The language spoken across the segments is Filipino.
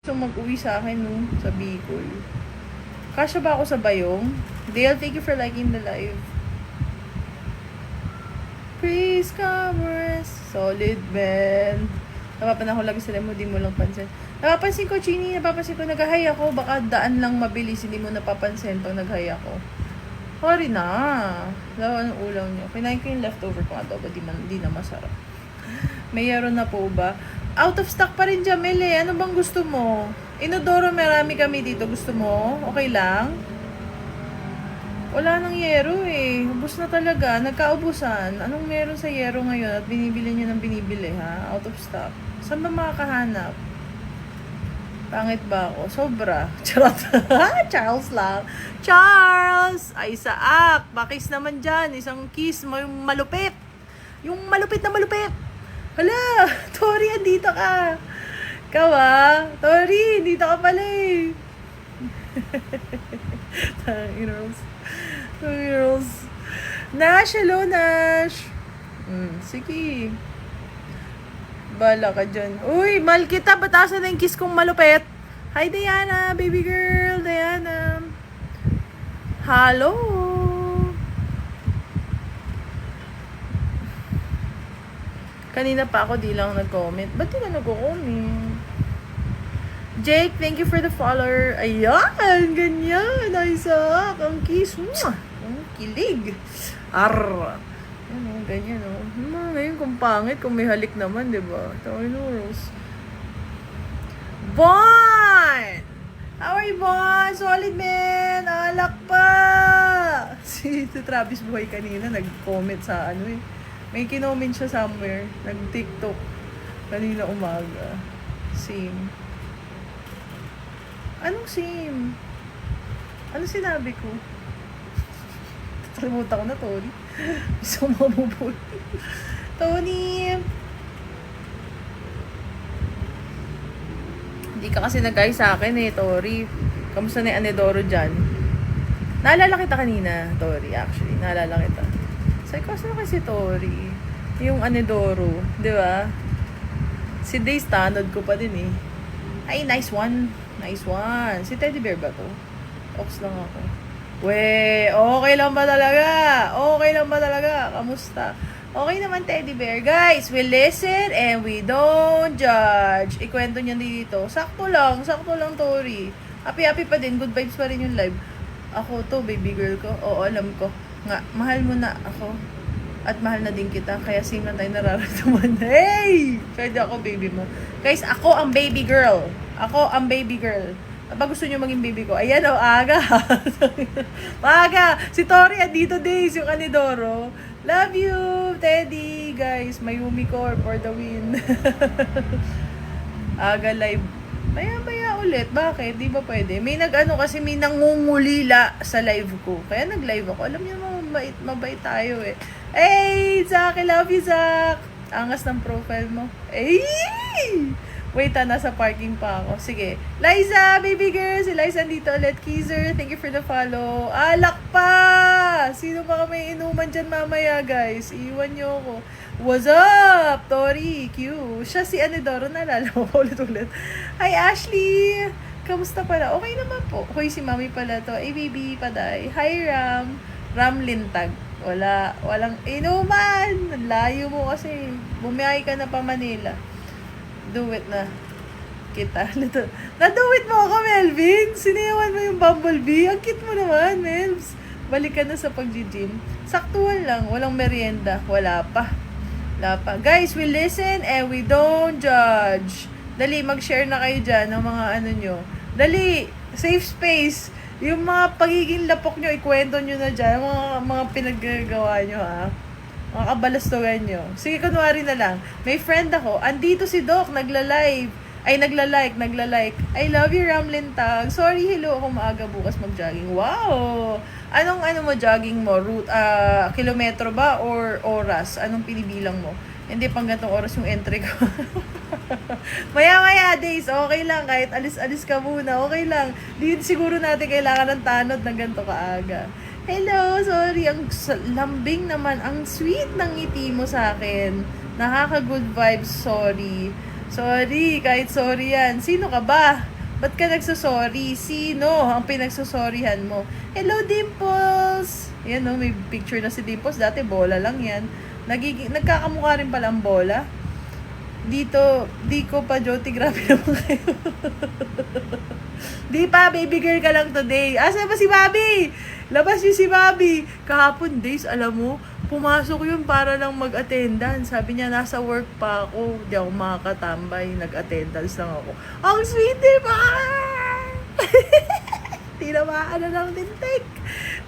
So, mag-uwi sa akin nung sa Bicol. Kasya ba ako sa Bayong? Dale, thank you for liking the live. Praise Commerce. Solid, man. Napapanahon lagi sila mo, di mo lang pansin. Napapansin ko, Chini, nag-hi ako. Baka daan lang mabilis, hindi mo napapansin pag nag-hi ako. Sorry na. Lawa ng ulam niyo. Kinain ko yung leftover kong adobo, di na masarap. Mayroon na po ba? Out of stock pa rin, Jamel eh. Ano bang gusto mo? Inodoro, marami kami dito. Gusto mo? Okay lang? Wala nang yero eh. Ubus na talaga. Nagkaubusan. Anong meron sa yero ngayon at binibili nyo ng binibili ha? Out of stock. Saan ba makakahanap? Pangit ba ako? Sobra. Charot. Charles lang. Charles! Ay, saak. Bakis naman dyan. Isang kiss. Malupit. Yung malupit na malupit. Hala, Tori, andito ka. Ikaw Tori, andito ka pala eh. Girls. Nash, hello Nash. Sige. Bala ka dyan. Uy, mahal kita. Batasan na yung kiss kong malupit. Hi, Diana. Baby girl. Diana. Hello. Kanina pa ako di lang nag-comment. Ba't di ka nag-comment? Jake, thank you for the follower. Ayan, ganyan. Isaac, ang kiss. Ang kilig. Arr. Ano, ganyan, oh. Ngayon kung pangit, kung may halik naman, di ba? Tawag no, Rose. Bon! How are you, Bon? Solid, man. Alak pa. Si Travis Buhay kanina, nag-comment sa ano eh. May kinoment siya somewhere. Nag-TikTok. Kanina umaga. Same. Anong same? Ano sinabi ko? Nakalimutan ko na, Tony. Gusto mo mabubuhay. Tony! Hindi ka kasi nag-guy sa akin eh, Tori. Kamusta na yung Anedoro dyan? Naalala kita kanina, Tori, actually. Naalala kita. Sabi ko, saan kasi Tori? Yung Anedoro, di ba? Si Days, tanod ko pa din eh. Ay, nice one. Nice one. Si Teddy Bear ba to? Ox lang ako. We, okay lang ba talaga? Okay lang ba talaga? Kamusta? Okay naman, Teddy Bear. Guys, we listen and we don't judge. Ikwento niya dito. Sakto lang, Tori. Happy pa din. Good vibes pa rin yung live. Ako to, baby girl ko. Oo, alam ko. Nga, mahal mo na ako. At mahal na din kita. Kaya same lang tayo nararamdaman. Hey! Pwede ako baby mo. Guys, ako ang baby girl. Ako ang baby girl. Kapag gusto nyo maging baby ko, ayan o, aga. Maaga. Si Tori at dito days, yung Anedoro. Love you, Teddy. Guys, Mayumi Corp for the win. Aga live. Maya ulit. Bakit? Di ba pwede? May kasi may nangungulila sa live ko. Kaya nag-live ako. Alam niyo mabait tayo eh. Hey, Zach! I love you, Zach! Angas ng profile mo. Hey! Wait, nasa parking pa ako. Sige. Liza, baby girl! Si Liza dito ulit. Kizer, thank you for the follow. Alak pa! Sino ba may inuman dyan mamaya, guys? Iwan nyo ako. What's up, Tori? Q. Siya si Anedoro, nalala mo pa ulit-ulit. Hi, Ashley! Kamusta pala? Okay naman po. Hoy, si Mami pala to. Ay, baby, paday. Hi, Ram. Ram Lintag. Walang inuman. Layo mo kasi. Bumiyahe ka na pa Manila. Do it na kita. Na-do-it mo ako, Melvin. Sinayawan mo yung Bumblebee. Ang cute mo naman, Melvs. Balik ka na sa pag-gym. Saktuhan lang. Walang merienda. Wala pa. Guys, we listen and we don't judge. Dali, mag-share na kayo dyan ng mga ano nyo. Dali, safe space. Yung mga pagiging lapok nyo, ikwento nyo na dyan. Mga pinaggagawa nyo, ha. Mga kabalastugan nyo. Sige, kunwari na lang. May friend ako. Andito si Doc, nagla-live. Ay, nagla-like. I love you, Ramlin Tag. Sorry, hello. Ako maaga bukas mag-jogging. Wow! Anong mo jogging mo? Route, kilometro ba or oras? Anong pinibilang mo? Hindi pang gantong oras yung entry ko. Maya days, okay lang. Kahit alis-alis ka muna, okay lang. Di siguro natin kailangan ng tanod ng ganito kaaga. Hello, sorry. Ang lambing naman. Ang sweet ng ngiti mo sa akin. Nakaka-good vibes, sorry. Sorry, kahit sorry yan. Sino ka ba? Ba't ka nagsasorry? Sino ang pinagsasorryhan mo? Hello, Dimples! Yan no, may picture na si Dimples. Dati bola lang yan. Nagkakamukha rin pala ang bola. Dito, di ko pa, Joti, grabe naman kayo. Di pa, baby girl ka lang today. Asa ba si Bobby? Labas niyo si Bobby. Kahapon days, alam mo, pumasok yun para lang mag-attendance. Sabi niya, nasa work pa ako. Di ako makakatambay. Nag-attendance lang ako. Ang sweet, di ba? Tinamaan na lang din, take.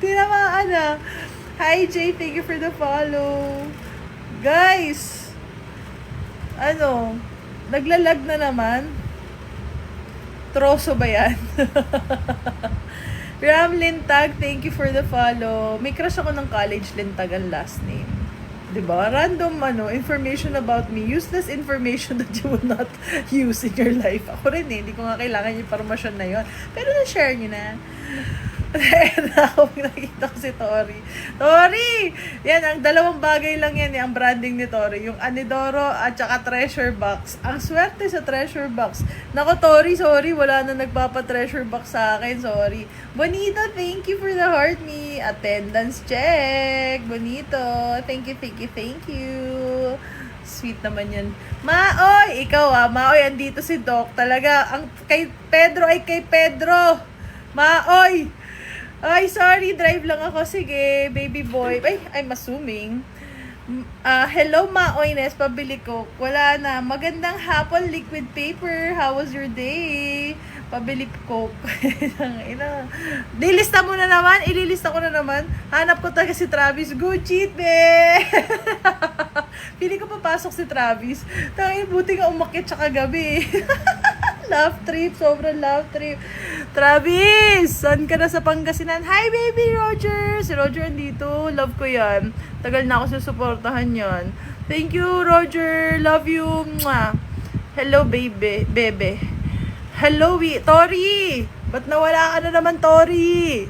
Tinamaan na. Hi, Jay. Thank you for the follow. Guys, naglalag na naman. Troso ba yan? Ram Lintag, thank you for the follow. May crush ako ng college, Lintag ang last name. Diba? Random information about me. Useless information that you will not use in your life. Ako rin hindi ko nga kailangan yung information na yon. Pero na-share nyo na. Ako nakita ko si Tori. Tori! Yan, ang dalawang bagay lang yan. Ang branding ni Tori. Yung Anidoro at saka treasure box. Ang swerte sa treasure box. Nako, Tori, sorry. Wala na nagpapa-treasure box sa akin. Sorry. Bonito, thank you for the heart me. Attendance check. Bonito. Thank you, thank you, thank you. Sweet naman yan. Maoy! Ikaw Maoy, andito si Doc. Talaga, ang kay Pedro ay kay Pedro. Maoy! Ay, sorry, drive lang ako. Sige, baby boy. Ay, I'm assuming. Hello, Maoy Nes, pabili ko. Wala na. Magandang hapon, liquid paper. How was your day? Pabili ko. Dilista mo na naman. Ililista ko na naman. Hanap ko talaga si Travis. Good cheat, be! Pili ko papasok si Travis. Tangin, buti nga umakyat siya kagabi. Love trip, sobrang love trip. Travis, saan ka na sa Pangasinan? Hi, baby Roger! Si Roger andito. Love ko yan. Tagal na ako susuportahan yan. Thank you, Roger. Love you. Mwah. Hello, baby. Bebe. Hello, Tori! Ba't nawala ka na naman, Tori?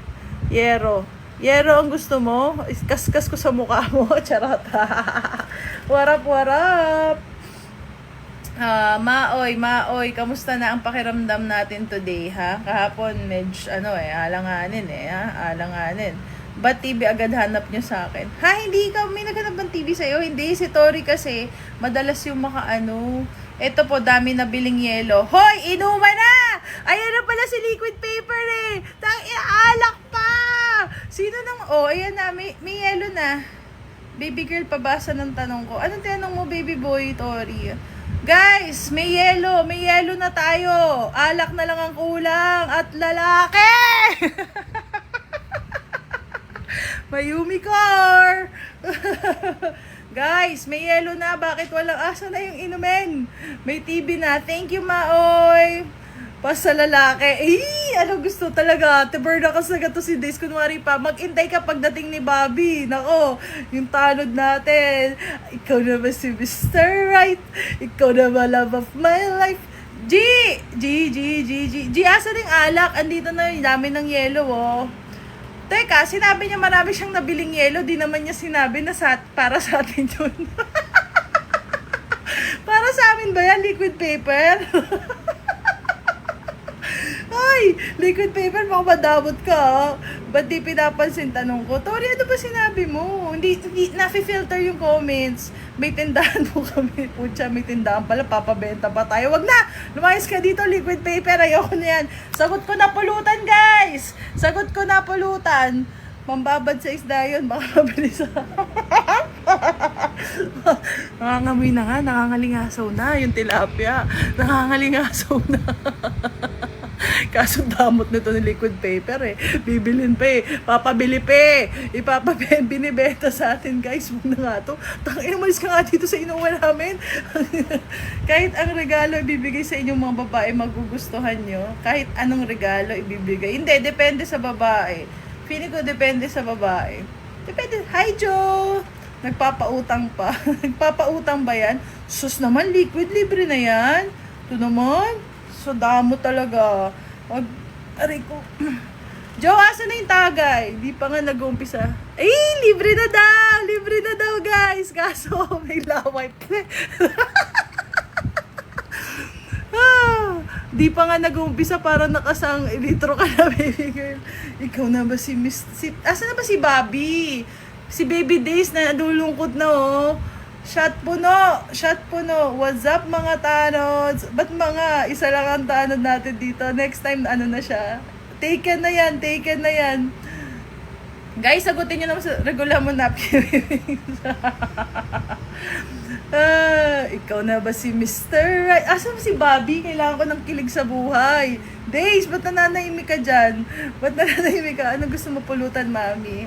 Yero. Yero ang gusto mo? Kaskas ko sa mukha mo. Charot. What up, what up? Maoy, kamusta na ang pakiramdam natin today, ha? Kahapon, alanganin, alanganin. Ba't TV agad hanap nyo sa akin? Ha, hindi ka, may naghanap ng TV sa'yo? Hindi, si Tori kasi, madalas yung eto po, dami na biling yelo. Hoy, inuman na! Ayan na pala si liquid paper eh! Alak pa! Sino ayan na, may yelo na. Baby girl, pabasa ng tanong ko. Anong tanong mo, baby boy, Tori? Guys, may yelo na tayo. Alak na lang ang kulang at lalaki. Mayumi core. Guys, may yelo na. Bakit walang asa na yung inumin? May TV na. Thank you, Maoy. Sa lalaki. Ano gusto talaga? Tiburn ako sa gato si Days. Kunwari pa, mag-intay ka pagdating ni Bobby. Nako, yung tanod natin. Ikaw na ba si Mr. Right? Ikaw na ba love of my life? G, asa ng alak? Andito na yung dami ng yelo, oh. Teka, sinabi niya marami siyang nabiling yelo. Di naman niya sinabi na para sa atin yun. Para sa amin ba yan, liquid paper? Ay, liquid paper, makamadabot ka. Ba't di pinapansin tanong ko? Tori, ano ba sinabi mo? Hindi nafi-filter yung comments. May tindahan po kami. Pucha, may tindahan pala. Papabenta pa tayo. Wag na! Lumayas ka dito, liquid paper. Ayoko na yan. Sagot ko na pulutan, guys! Sagot ko na pulutan. Mambabad sa isda yun. Baka mabilis Nangangamoy na nga. Nangangalingasaw na yung tilapia. Nangangalingasaw na. Kaso damot nito ng liquid paper eh. Bibilin pa eh. Papabili pa eh. Binibenta sa atin, guys. Huwag na nga to. Tangina, umalis ka nga dito sa inuwan namin. Kahit ang regalo ibibigay sa inyong mga babae, magugustuhan nyo. Kahit anong regalo ibibigay. Hindi, depende sa babae. Feeling ko depende sa babae. Depende. Hi, Joe! Nagpapautang pa. Nagpapautang ba yan? Sus naman, liquid libre na yan. Ito naman. So, damo talaga. Aray ko. Joe, asa na yung tagay? Di pa nga nag-umpisa. Ay, libre na daw! Libre na daw, guys! Kaso, may laway. Di pa nga nag-uumpisa, parang nakasang litro ka na, baby girl. Ikaw na ba si Miss... asa na ba si Bobby? Si Baby Days na nalulungkot na, oh. Shot puno! Shot puno! What's up, mga tanods? Ba't mga isa lang ang tanod natin dito? Next time, ano na siya? Taken na yan, taken na yan. Guys, sagutin nyo naman sa regular mo na. Ikaw na ba si Mr. Right? Asa si Bobby? Kailangan ko ng kilig sa buhay. Days, ba't nananahimik ka dyan? Ba't nananahimik ka? Ano gusto mo pulutan, mami?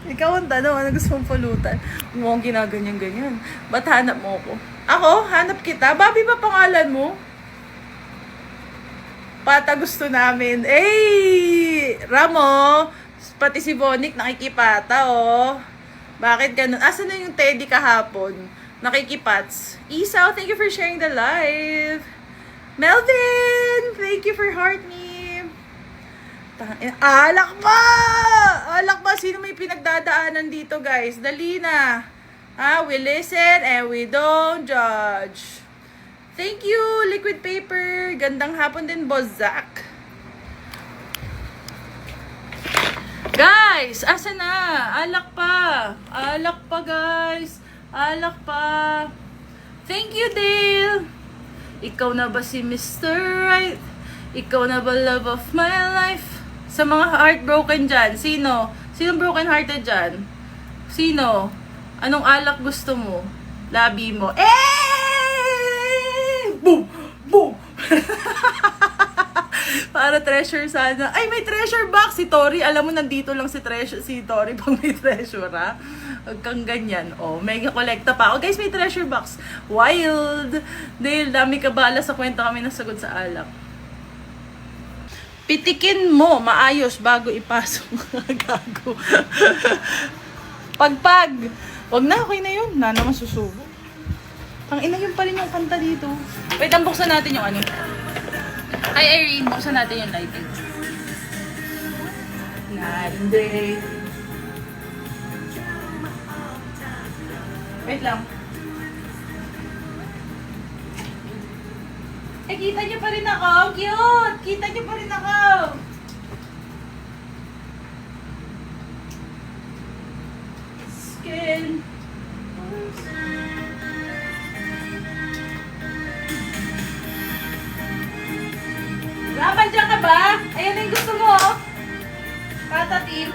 Ikaw ang tanong, ano gusto mong pulutan? Mukhang ginaganyan-ganyan. Ba't hanap mo ako? Ako? Hanap kita? Bobby ba pangalan mo? Pata gusto namin. Ramo! Pati si Bonic nakikipata, oh. Bakit ganun? Asa na yung Teddy kahapon? Nakikipats. Isaw, thank you for sharing the live. Melvin, thank you for heart me. Alak pa! Alak pa! Sino may pinagdadaanan dito, guys? Dali na. We listen and we don't judge. Thank you, liquid paper. Gandang hapon din, Bozak. Guys, asa na? Alak pa. Alak pa, guys. Alak pa. Thank you, Dale. Ikaw na ba si Mr. Right? Ikaw na ba love of my life? Sa mga heartbroken dyan, sino? Sinong broken hearted dyan? Sino? Anong alak gusto mo? Labi mo. Boom! Boom! Para treasure sana. Ay, may treasure box si Tori. Alam mo, nandito lang si Tori pag may treasure, ha? Huwag kang ganyan. Oh, may kolekta pa. Oh, guys, may treasure box. Wild! Dahil dami kabala sa kwento kami nasagot sa alak. Pitikin mo maayos bago ipasok. Gago. Pagpag. Wag na, okay na yun. Na naman susubo. Ang ina yun pa rin yung kanta dito. Wait, ang buksan natin yung ano. Ay, Irene, buksan natin yung lighting. Night and day. Wait lang. Eh, kita niyo pa rin ako. Cute! Kita niyo pa rin ako. Skin. Laban dyan ka ba? Ayan na yung gusto mo. Kata team.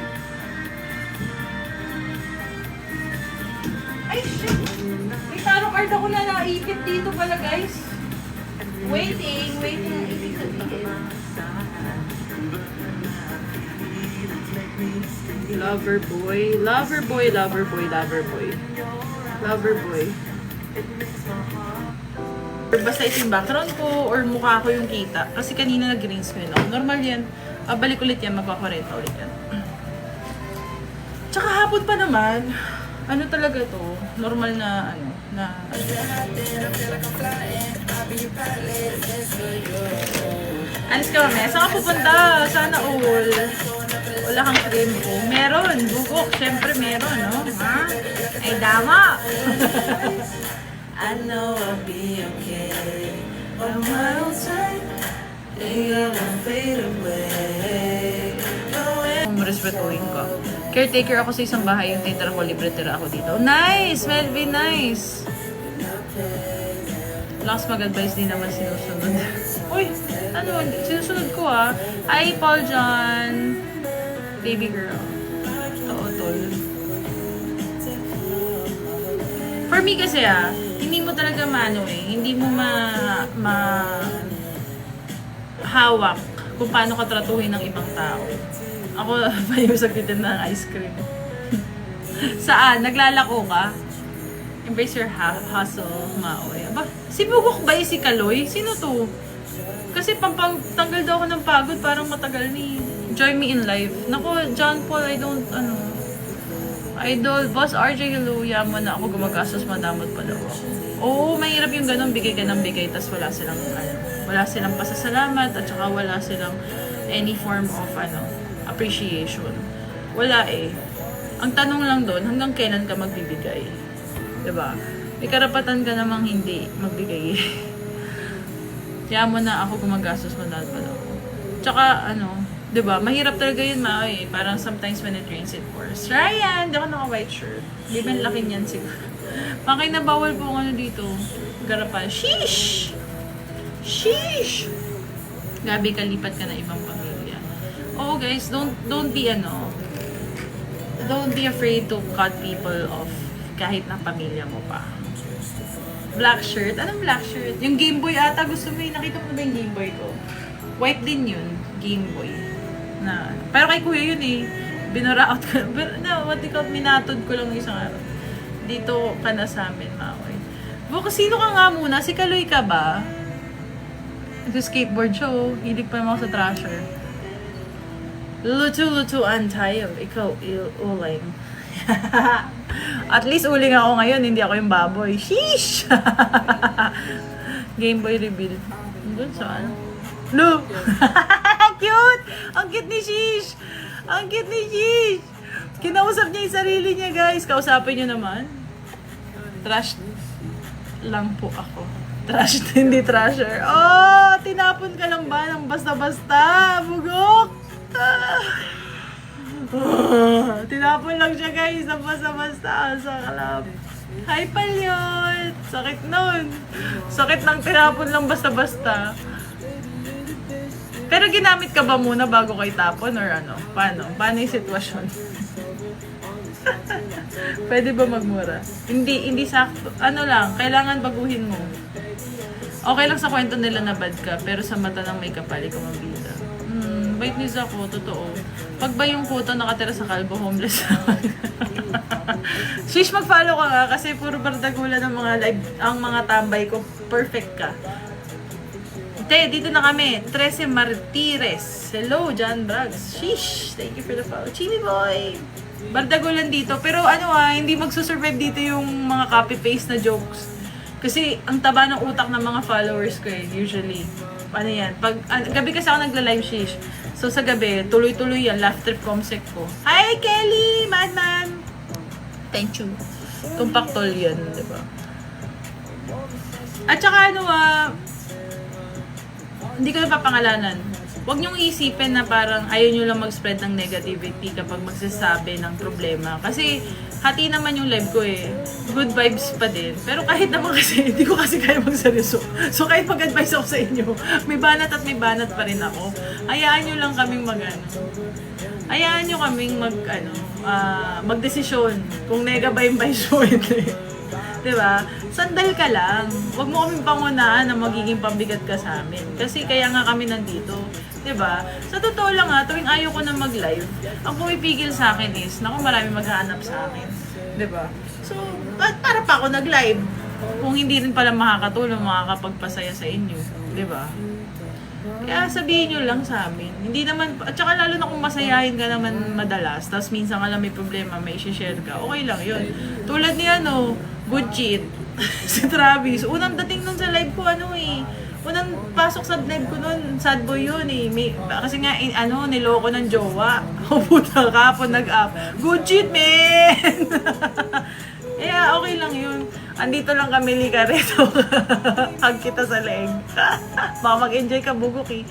Ay, shit. May tarot card ako na naipit dito pala, guys. Waiting ang ibig sabihin. Lover boy. Basta ito yung background ko or mukha ko yung kita. Kasi kanina nag-green screen ako. Normal yan. Balik ulit yan. Magpa-40 ulit yan. Tsaka hapon pa naman. Ano talaga to? Normal na ano. Alis ka mamaya. Saan ka pupunta? Sana all. Wala kang cream ko. Meron. Bugok. Siyempre meron, no? Ha? Ay, dama. I know I'll be okay. On my own side, you're gonna fade away. Respetuhin ka. Caretaker ako sa isang bahay, yung titira ko, libre-tira ako dito. Nice! Melvin, nice! Lakas mag-advise din naman sinusunod. Uy! Ano? Sinusunod ko, ah. Hi, Paul John! Baby girl. Oo, tol. For me kasi, hindi mo talaga hindi mo hawak kung paano ka tratuhin ng ibang tao. Ako, pa yung sakitin ng ice cream. Saan? Naglalako ka? Embrace your hustle, maoy. Aba, si Bugok ba si Kaloy? Sino to? Kasi tanggal daw ako ng pagod, parang matagal ni Join Me in Life. Nako, John Paul, Idol, Boss RJ, hello, yaman na ako gumagastos, madamot pa daw ako. Oo, mahirap yung ganun, bigay ka ng bigay, tas wala silang pasasalamat, at saka wala silang any form of, appreciation. Wala eh. Ang tanong lang doon, hanggang kailan ka magbibigay? Diba? May karapatan ka namang hindi magbigay. Kaya mo na ako gumagastos madal pala ako. Tsaka, ano, 'di ba? Mahirap talaga yun, eh. Parang sometimes when it rains, it pours. Ryan, di ako naka-white shirt. Di ba laki niyan siguro? Bakit na bawal po ano dito? Garapan. Sheesh! Sheesh! Gabi, kalipat ka na ibang pamilya. Oo, guys, don't be don't be afraid to cut people off kahit na pamilya mo pa. Black shirt? Anong black shirt? Yung Game Boy ata gusto mo. Nakita mo na ba yung Game Boy ko? White din yun. Game Boy. Pero kay kuya yun eh. Binaraout ko. What do you call, minatod ko lang isang araw. Dito ka na sa amin, Makoy. Buko, sino ka nga muna? Si Kaloy ka ba? Nag-skateboard siya oh. Hilig pa naman ako sa trasher. Luto-lutuan tayo. Ikaw, uling. At least uling ako ngayon, hindi ako yung baboy. Sheesh! Game Boy reveal. Doon saan? Look! Cute! Ang cute ni Sheesh! Ang cute ni Sheesh! Kinausap niya yung sarili niya, guys. Kausapin niyo naman. Trash lang po ako. Trash, hindi trasher. Oh! Tinapon ka lang ba ng basta-basta? Bugok! Tinapon lang siya, guys. Ng basta-basta sa kalab. Hi, Palyot! Sakit nun. Sakit ng tinapon lang basta-basta. Pero ginamit ka ba muna bago kay tapon or ano? Paano? Paano yung sitwasyon? Pwede ba magmura? Hindi sakto. Ano lang, kailangan baguhin mo. Okay lang sa kwento nila na bad ka, pero sa mata ng may kapal, ikaw mabida. Bait ni Zako, totoo. Pag ba yung kuto nakatira sa kalbo, homeless naman. Shish, mag-follow ka nga kasi puro bardagula ng mga live, ang mga tambay ko. Perfect ka. Dito na kami. 13 Martires. Hello, John Braggs. Sheesh. Thank you for the follow. Chili boy. Bardagulan dito. Pero hindi magsusurvive dito yung mga copy-paste na jokes. Kasi ang taba ng utak ng mga followers ko usually. Ano yan? Gabi kasi ako nagla-live, sheesh. So sa gabi, tuloy-tuloy yan. Laugh trip comsec ko. Hi, Kelly! Madman! Thank you. Tumpaktol yan, diba? At saka hindi ko na papangalanan. Huwag niyong isipin na parang ayaw niyo lang mag-spread ng negativity kapag magsasabi ng problema. Kasi hati naman yung live ko eh. Good vibes pa din. Pero kahit naman kasi, hindi ko kasi kaya magseryoso. So kahit mag-advise ako sa inyo, may banat at may banat pa rin ako. Hayaan niyo lang kaming hayaan niyo kaming magdesisyon kung nega ba yung vice mo hindi. Diba? Sandal ka lang. Huwag mo kaming pangunaan na magiging pambigat ka sa amin. Kasi kaya nga kami nandito. Diba? Sa totoo lang tuwing ayaw ko na mag-live, ang pumipigil sa akin is, marami maghahanap sa akin. Diba? So, para pa ako nag-live? Kung hindi rin pala makakatulong, makakapagpasaya sa inyo. Diba? Kaya sabihin nyo lang sa amin. Hindi naman, at saka lalo na kung masayahin ka naman madalas, tapos minsan ka lang may problema, may share ka, okay lang yun. Tulad ni Good Cheat, si Travis. Unang dating nun sa live ko, unang pasok sa live ko nun, sad boy yun kasi nga, niloko ng jowa. Puta ka, nag-up. Good Cheat, man! Kaya okay lang yun. Andito lang kami, Lika Reto. Hug kita sa leg. Baka mag-enjoy ka, bugok eh.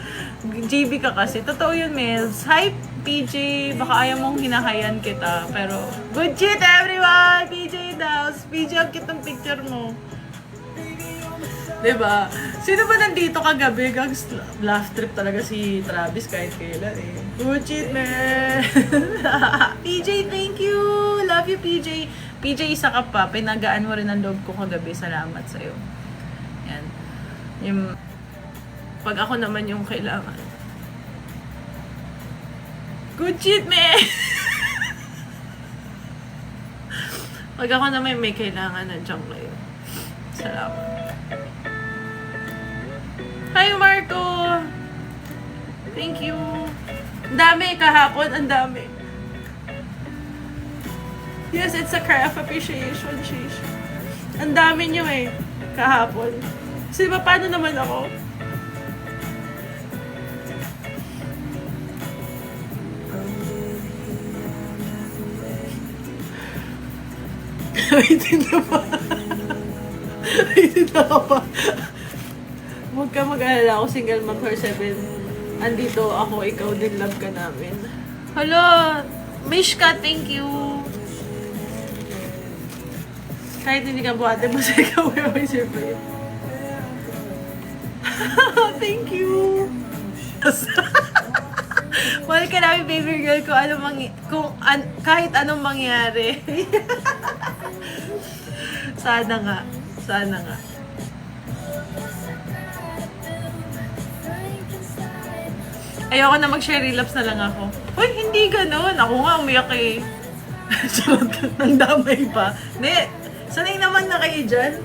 GB ka kasi. Totoo yun, Mels. Hi, PJ. Baka ayaw mong hinahayan kita. Pero, good shit, everyone! PJ Daos. PJ, ang cute ng picture mo. Diba? Sino ba nandito kagabi? Gags, laugh trip talaga si Travis kahit kailan eh. Good shit, man! PJ, thank you! Love you, PJ. PJ, isa ka pa. Pinagaan mo rin ang loob ko kagabi. Salamat sa'yo. Yan. Pag ako naman yung kailangan. Good shit, man! Pag ako naman may kailangan, nandiyan kayo. Salamat. Hi, Marco! Thank you. Ang dami kahapon. Ang dami. Yes, it's a craft appreciation, sheesh. Ang dami nyo kahapon. Kasi paano naman ako? Rated na ba? Rated na ka pa? Huwag ka mag-alala ako, single mom for 7. Andito ako, ikaw din, love ka namin. Hello! Mishka, thank you! Kahit hindi ka buhati, basta ikaw may siyempre. Thank you! Mahal ka namin, baby girl, kahit anong mangyari. Sana nga. Sana nga. Ayoko na mag-share relapse na lang ako. Uy, hindi ganun. Ako nga umiyak eh. Charot, nang damay pa. Ne, sanay naman na kayo dyan.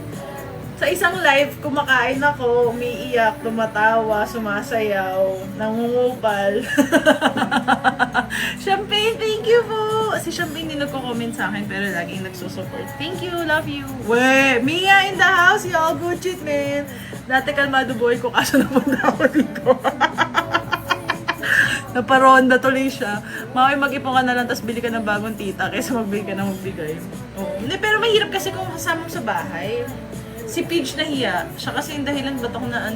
Sa isang live, kumakain ako, umiiyak, tumatawa, sumasayaw, nangungupal. Champagne, thank you po! Si Champagne din nagko-comment sa akin, pero laging nagsusupport. Thank you, love you. Weh, Mia in the house, y'all. Good shit, man. Dati kalmado boy ko, kaso napunta ako dito. Naparonda tuloy siya. Mami, mag-ipon ka na lang, tapos bili ka ng bagong tita, kaysa magbili ka na magbigay. Oh. Hindi, pero mahirap kasi kung kasama mo sa bahay. Si Paige nahiya. Siya kasi yung dahilan ba't ako na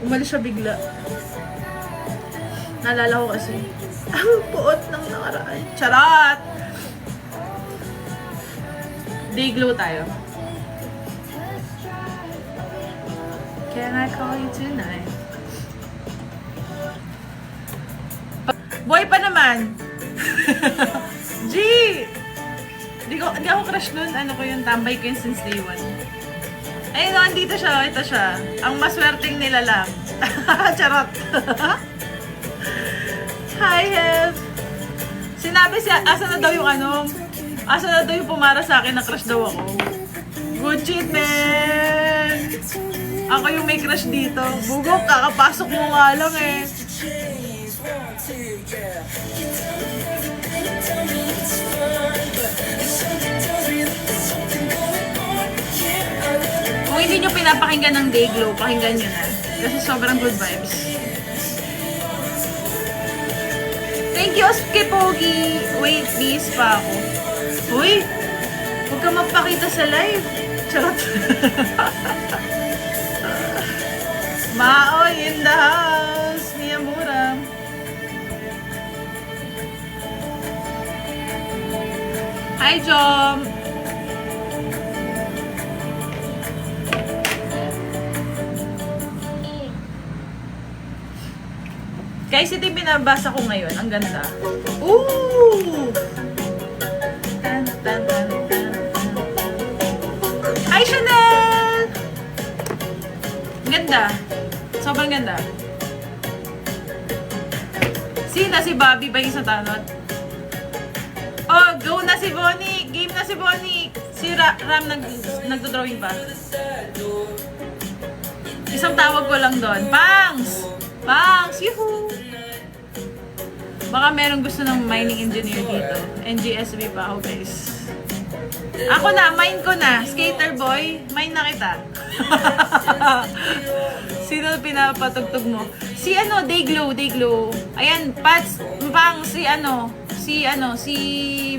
umalis siya bigla. Naalala ko kasi, ang puot ng nakaraan. Charot! Day glow tayo. Can I call you tonight? Boy pa naman! G! Di ako crush nun. Ano ko yung tambay ko yun since day one. Ayun, andito siya. Ito siya. Ang maswerteng nila lang. Charot. Hi, Hev. Sinabi siya, asa na daw yung asa na daw yung pumara sa akin na crush daw ako. Good shit, man. Ako yung may crush dito. Bugok, kakapasok mo nga lang eh. Kung hindi nyo pinapakinggan ng Day Glow, pakinggan nyo na. Kasi sobrang good vibes. Thank you, Skipogi! Wait, please pa ako. Uy! Huwag ka magpakita sa live. Charot. Maoy in the house! Miyamura. Hi, Jom! Guys, ito yung binabasa ko ngayon. Ang ganda. Ooh! Tan, tan, tan, tan. Hi, Chanel! Ganda. Sobrang ganda. Sina si Bobby ba yung sa tanod? Oh, go na si Bonnie! Game na si Bonnie! Si Ram nagdodrawing pa. Isang tawag ko lang doon. Pangs! Pangs! Yuhuu! Baka merong gusto ng mining engineer dito. NGSB pa ako, guys. Ako na, mine ko na. Skater boy, mine na kita. Sino pinapatugtog mo? Si Day Glow, Day Glow. Ayan, Pats, Pang, si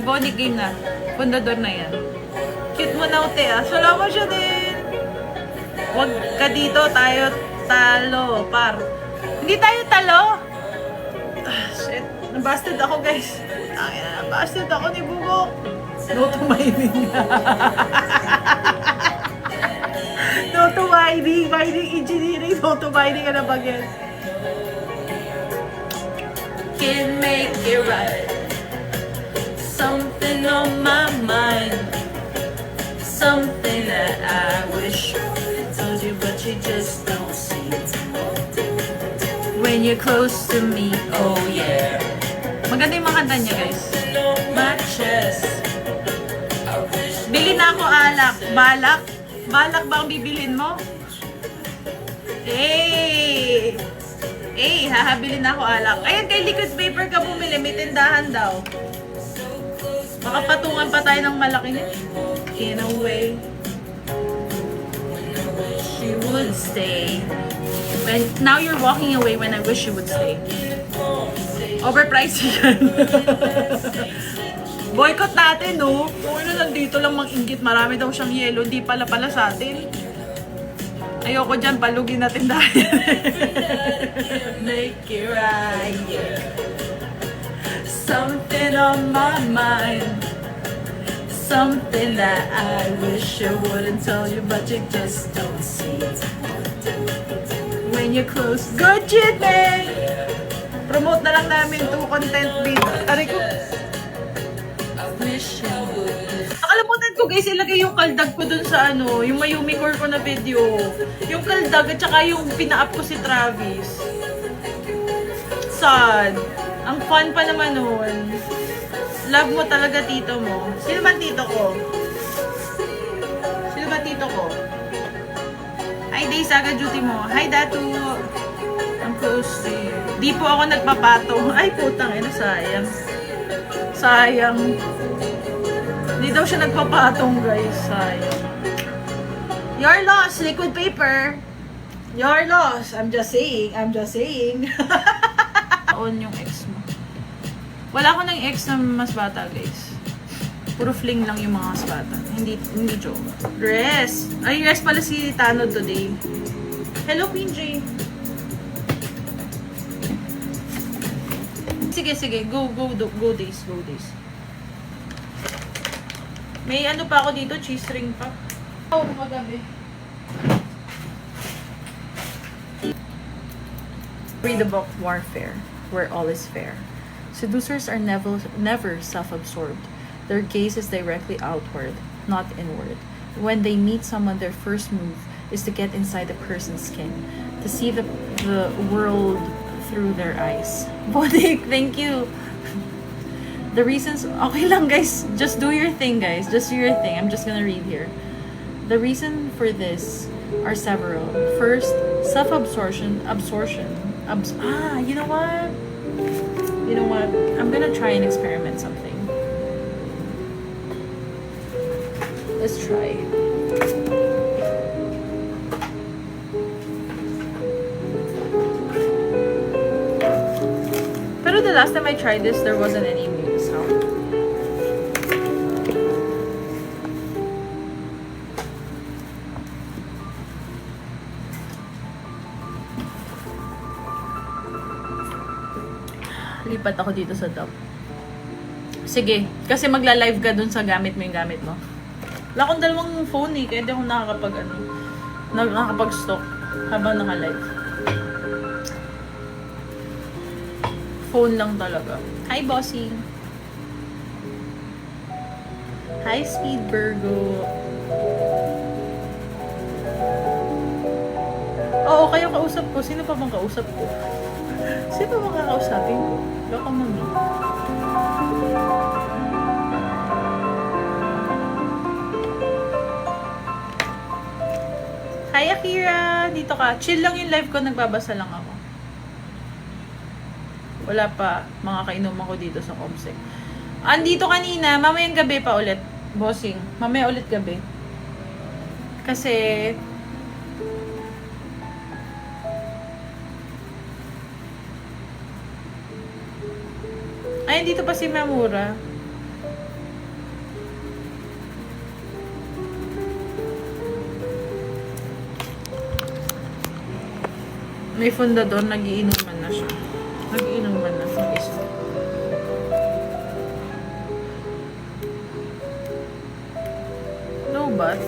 Bonnie Game na. Fundador na yan. Cute mo na, ute, ah. Salamat siya din. Huwag ka dito, tayo talo, par. Hindi tayo talo. Shit. Nabasted ako, guys. Nabasted ako ni Bugok. No to mining. No to mining. Mining engineering. No to mining ka na bagyan. Can make it right. Something on my mind. Something that I wish I told you, but you just don't see. When you're close to me, oh yeah. Maganda yung mga kanta niya, guys. My chest. Bili na ako alak. Balak? Balak ba ang bibilin mo? Eh, hahabilin na ako alak. Ayan, kay Liquid Paper ka bumili. May tindahan daw. Makapatungan pa tayo ng malaki niya. In a way, she would stay. Now you're walking away when I wish you would stay. Overpriced yan. Boycott natin, no? Kung nandito lang mang-inggit, marami daw siyang yelo, di pala sa atin. Ayoko dyan, palugin natin dahil. Make it right, yeah. Something on my mind. Something that I wish I wouldn't tell you, but you just don't see it. When you're close, good shit, man! Promote na lang namin to content dito. Aray ko. Wish you would. Nakalimutan ko guys, ilagay yung kaldag ko dun sa ano, yung Mayumi Core ko na video. Yung kaldag at saka yung pina-up ko si Travis. Sad. Ang fun pa naman nun. Love mo talaga tito mo. Sino ba tito ko? Sino ba tito ko? Hi Day, Saga duty mo. Hi Datu. I'm close to you. Di po ako nagpapatong. Ay putang ina, sayang. Sayang. Hindi daw siya nagpapatong guys. Sayang. Your loss, liquid paper. Your loss. I'm just saying. I'm just saying. On yung ex mo. Wala ko ng ex na mas bata, guys. Puro fling lang yung mga mas bata. Hindi joke. Rest. Ay, rest pala si Tano today. Hello, Queen J. Sige. Go days. May ano pa ako dito, cheese ring pa. Oh, magabi. Read the book Warfare, where all is fair. Seducers are never self-absorbed. Their gaze is directly outward, not inward. When they meet someone, their first move is to get inside the person's skin, to see the world through their eyes. Bodik, thank you. The reasons, okay lang guys, just do your thing guys, just do your thing. I'm just gonna read here. The reason for this are several. First, self-absorption, you know what? I'm gonna try and experiment something. Let's try it. Pero the last time I tried this, there wasn't any music sound. Lipat ako dito sa top. Sige, kasi magla-live ka dun sa gamit mo. Wala akong dalawang phone eh, kaya hindi ako nakakapag-stock habang naka-live. Phone lang talaga. Hi, Bossy. Hi, Speed Virgo. Oo, kayo kausap ko. Sino pa bang kausap ko? Sino pa bang kakausapin ko? Loko mo me. Hi, Akira! Dito ka. Chill lang yung live ko. Nagbabasa lang ako. Wala pa mga kainuman ko dito sa Comsec. Andito kanina. Mamayang gabi pa ulit. Bossing. Mamaya ulit gabi. Kasi ay, dito pa si Mamura. May fundador, nagiinuman na siya. Nagiinuman na siya. No bath.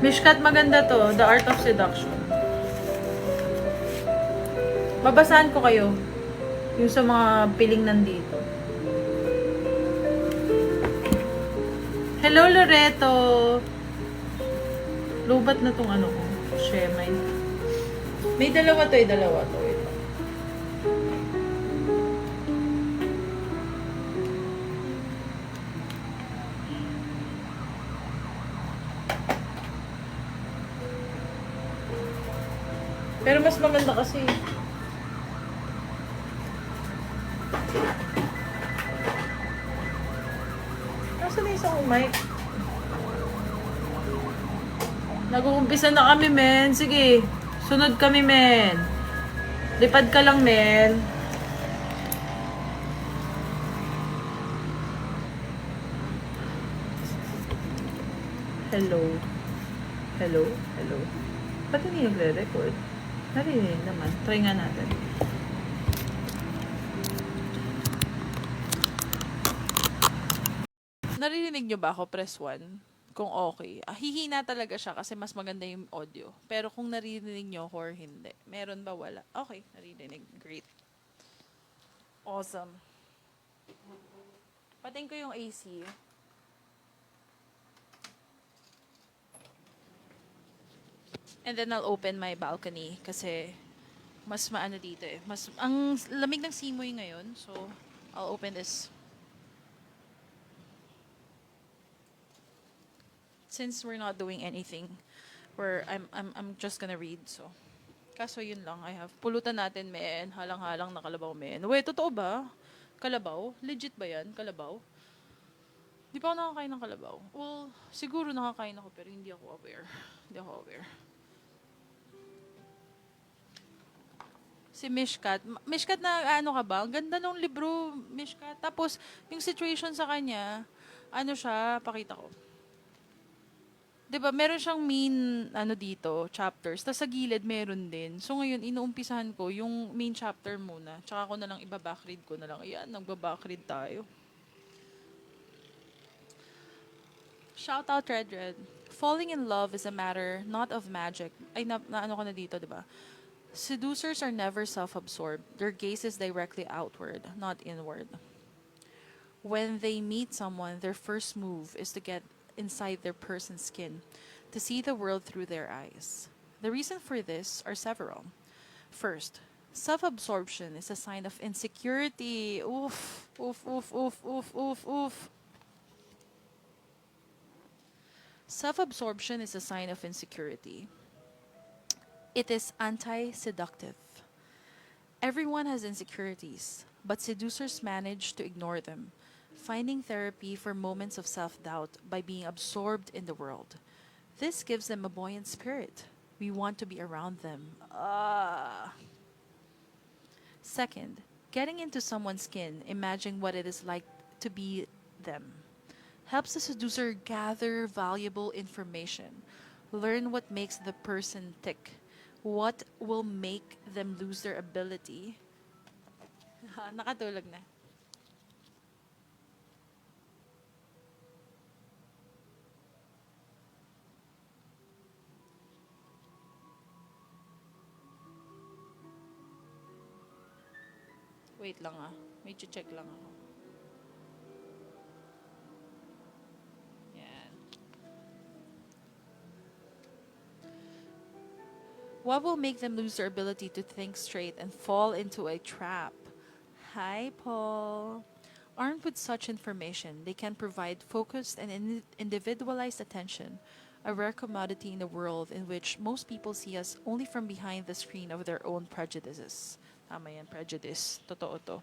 Mishkat, maganda to. The Art of Seduction. Babasahan ko kayo. Yung sa mga piling nandito. Hello, Loreto! Lubat na tong ano ko. Shemay. May dalawa to. Ito. Pero mas maganda kasi. Nasaan na isang mic? Nag-uumpisa na kami, men. Sige. Sunod kami, men. Lipad ka lang, men. Hello. Hello? Hello? Ba't hindi nagre-record? Narinig naman. Try nga natin. Naririnig nyo ba ako? Press 1. Kung okay. Hihina talaga siya kasi mas maganda yung audio. Pero kung naririnig nyo ako or hindi. Meron ba? Wala. Okay. Naririnig. Great. Awesome. Pating ko yung AC. And then I'll open my balcony kasi mas maano dito eh. Mas, ang lamig ng simoy ngayon. So, I'll open this. Since we're not doing anything, I'm just gonna read. So, kaso yun lang. I have, pulutan natin, men. Halang-halang na kalabaw, men. Wait, totoo ba? Kalabaw? Legit ba yan? Kalabaw? Di pa ako nakakain ng kalabaw. Well, siguro nakakain ako pero hindi ako aware. Hindi ako aware. Si Mishkat. Mishkat na ano ka ba? Ang ganda nung libro, Mishkat. Tapos, yung situation sa kanya, ano siya, pakita ko. 'Di ba meron siyang main, ano dito, chapters. Tapos sa gilid, meron din. So ngayon, inuumpisahan ko yung main chapter muna. Tsaka ko na lang iba-backread ko na lang. Ayan, nagba-backread tayo. Shout out Red Red. Falling in love is a matter not of magic. Ay, na ano ko na dito, 'di ba? Seducers are never self-absorbed. Their gaze is directly outward, not inward. When they meet someone, their first move is to get inside their person's skin, to see the world through their eyes. The reason for this are several. First, self-absorption is a sign of insecurity. Oof, oof, oof, oof, oof, oof, oof. Self-absorption is a sign of insecurity. It is anti-seductive. Everyone has insecurities, but seducers manage to ignore them, finding therapy for moments of self-doubt by being absorbed in the world. This gives them a buoyant spirit. We want to be around them. Second, getting into someone's skin, imagine what it is like to be them. Helps the seducer gather valuable information, learn what makes the person tick, what will make them lose their ability. Nakatulog na. Wait lang ah. May check lang ako. Yan. What will make them lose their ability to think straight and fall into a trap? Hi, Paul. Armed with such information, they can provide focused and individualized attention, a rare commodity in a world in which most people see us only from behind the screen of their own prejudices. Tama yan, prejudice. Totoo to.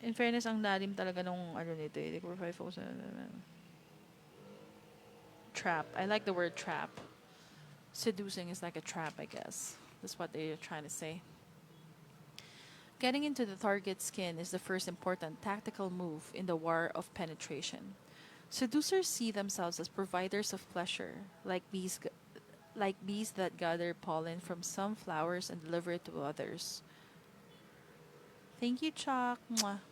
In fairness, ang lalim talaga nung ano nito eh. They provide focus. Trap. I like the word trap. Seducing is like a trap, I guess. That's what they're trying to say. Getting into the target's skin is the first important tactical move in the war of penetration. Seducers see themselves as providers of pleasure, like bees that gather pollen from some flowers and deliver it to others. Thank you, Chuck. Mwah.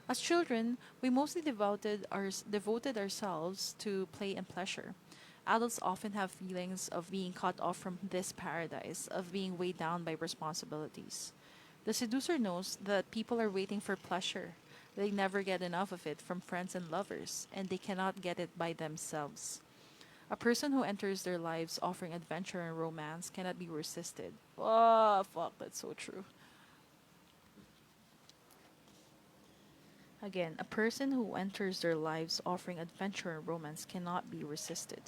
As children, we mostly devoted ourselves to play and pleasure. Adults often have feelings of being cut off from this paradise, of being weighed down by responsibilities. The seducer knows that people are waiting for pleasure. They never get enough of it from friends and lovers, and they cannot get it by themselves. A person who enters their lives offering adventure and romance cannot be resisted. Oh, fuck, that's so true. Again, a person who enters their lives offering adventure and romance cannot be resisted.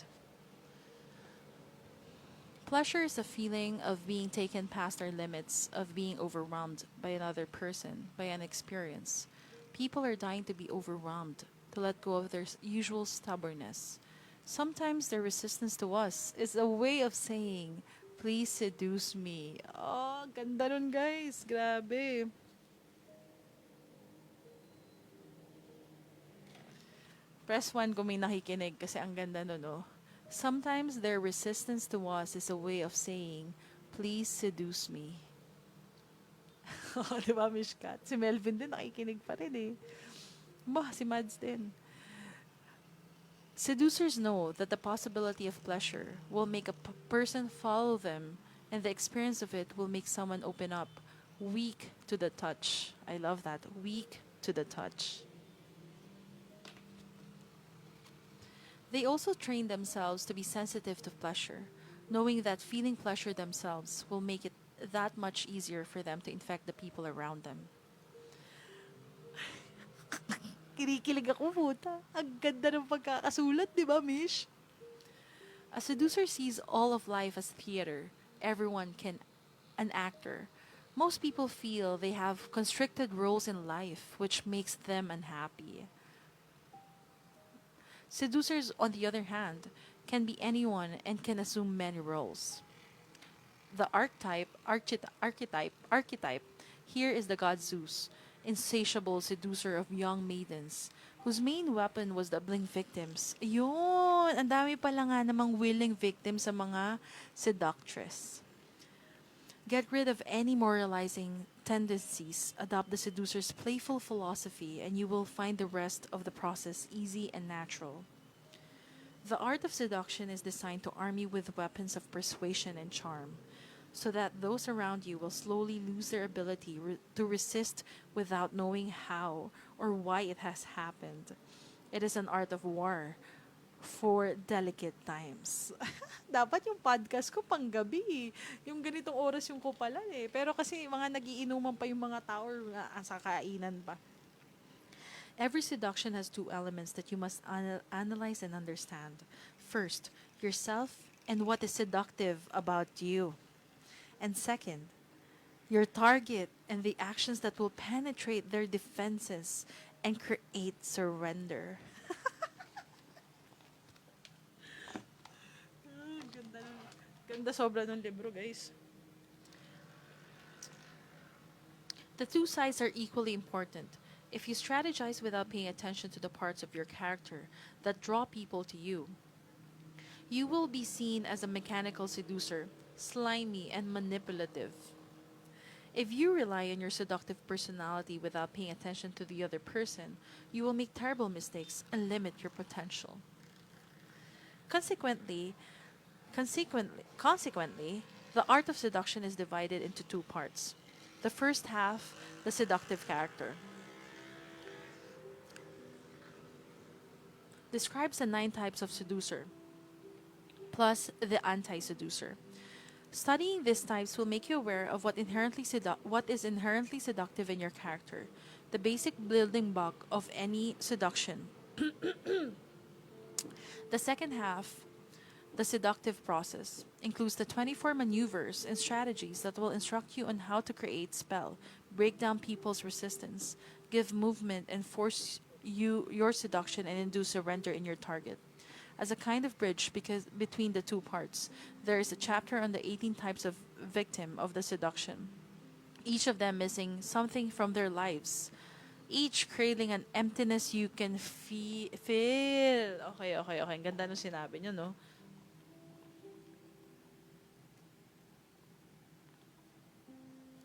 Pleasure is a feeling of being taken past our limits, of being overwhelmed by another person, by an experience. People are dying to be overwhelmed, to let go of their usual stubbornness. Sometimes their resistance to us is a way of saying, please seduce me. Oh, ganda nun guys. Grabe. Press 1 kung may nakikinig kasi ang ganda nun, oh. Sometimes their resistance to us is a way of saying, please seduce me. Di ba, Mishkat? Si Melvin din nakikinig pa rin eh. Bah, si Mads din. Seducers know that the possibility of pleasure will make a person follow them, and the experience of it will make someone open up, weak to the touch. I love that. Weak to the touch. They also train themselves to be sensitive to pleasure, knowing that feeling pleasure themselves will make it that much easier for them to infect the people around them. Kinikilig ako, puta. Ang ganda ng pagkakasulat, di ba, Mish? A seducer sees all of life as theater. Everyone can an actor. Most people feel they have constricted roles in life, which makes them unhappy. Seducers, on the other hand, can be anyone and can assume many roles. The archetype here is the god Zeus, insatiable seducer of young maidens, whose main weapon was the bling victims. Yun! Ang dami pala nga namang willing victims sa mga seductress. Get rid of any moralizing tendencies, adopt the seducer's playful philosophy, and you will find the rest of the process easy and natural. The art of seduction is designed to arm you with weapons of persuasion and charm, so that those around you will slowly lose their ability to resist without knowing how or why it has happened. It is an art of war for delicate times. Dapat yung podcast ko panggabi eh. Yung ganitong oras yung kupalan eh. Pero kasi mga nagiinuman pa yung mga tao or sa kainan pa. Every seduction has two elements that you must analyze and understand. First, yourself and what is seductive about you. And second, your target and the actions that will penetrate their defenses and create surrender. Ganda sobra ng libro, guys. The two sides are equally important. If you strategize without paying attention to the parts of your character that draw people to you, you will be seen as a mechanical seducer, slimy and manipulative. If you rely on your seductive personality without paying attention to the other person, you will make terrible mistakes and limit your potential. Consequently, the art of seduction is divided into two parts. The first half, the seductive character, describes the 9 types of seducer, plus the anti-seducer. Studying these types will make you aware of what is inherently seductive in your character, the basic building block of any seduction. The second half, the seductive process, includes the 24 maneuvers and strategies that will instruct you on how to create spell, break down people's resistance, give movement, and force your seduction and induce surrender in your target. As a kind of bridge between the two parts, there is a chapter on the 18 types of victim of the seduction, each of them missing something from their lives, each cradling an emptiness you can feel. Okay. Ang ganda nung sinabi nyo, no?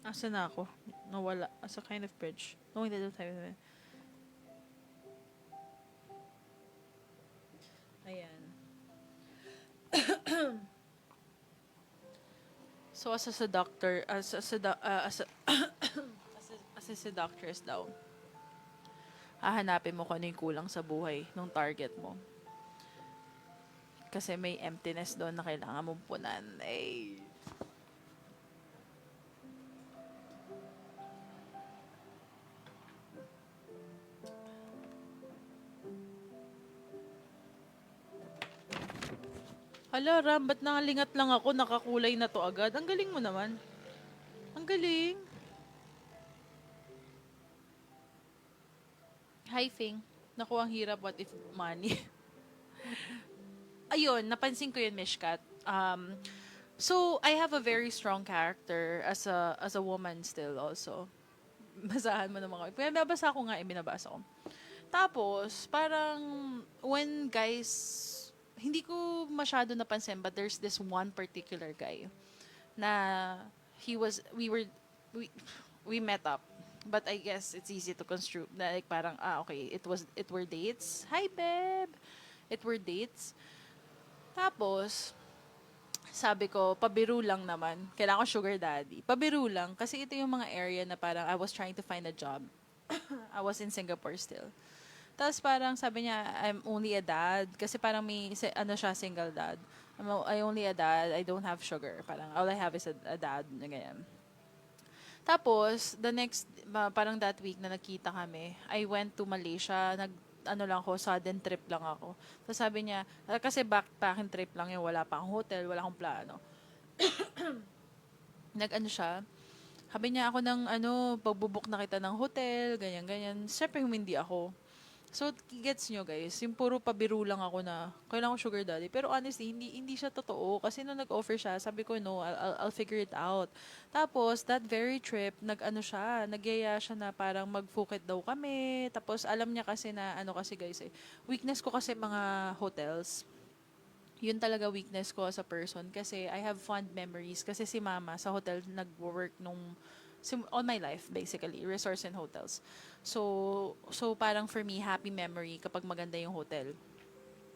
Asa na ako? Nawala. As a kind of bridge. Knowing that the time. Ayan. So as a seductress daw, hahanapin mo kung ano yung kulang sa buhay ng target mo. Kasi may emptiness doon na kailangan mong punan. Eh. Hala, Ram, ba't nangalingat lang ako? Nakakulay na to agad. Ang galing mo naman. Ang galing. Hi, Fing. Naku, ang hirap. What if money? Ayun, napansin ko yun, Mishkat. So, I have a very strong character as a woman still also. Basahan mo naman ako. Binabasa ko nga, binabasa ko. Tapos, parang, when guys hindi ko masyado napansin, but there's this one particular guy na we, we met up. But I guess it's easy to construe na like parang, okay, it were dates. Hi, babe! It were dates. Tapos, sabi ko, pabiru lang naman. Kailangan ko sugar daddy. Pabiru lang. Kasi ito yung mga area na parang I was trying to find a job. I was in Singapore still. Tapos parang sabi niya, I'm only a dad. Kasi parang ano siya, single dad. I only a dad, I don't have sugar. Parang all I have is a dad. Ganyan. Tapos, parang that week na nagkita kami, I went to Malaysia, sudden trip lang ako. Tapos sabi niya, kasi backpacking trip lang yun, wala pa akong hotel, wala akong plano. Siya, sabi niya ako pagbubuk na kita ng hotel, ganyan. Siyempre, hindi ako. So, gets nyo guys, yung puro pabiru lang ako na, kailangan ko sugar daddy. Pero honestly, hindi siya totoo. Kasi nung nag-offer siya, sabi ko, no, I'll figure it out. Tapos, that very trip, nagyaya siya na parang mag-Phuket daw kami. Tapos, alam niya kasi na, kasi guys, weakness ko kasi mga hotels. Yun talaga weakness ko as a person. Kasi I have fond memories. Kasi si mama sa hotel nag-work all my life, basically, resorts and hotels. So parang for me, happy memory kapag maganda yung hotel.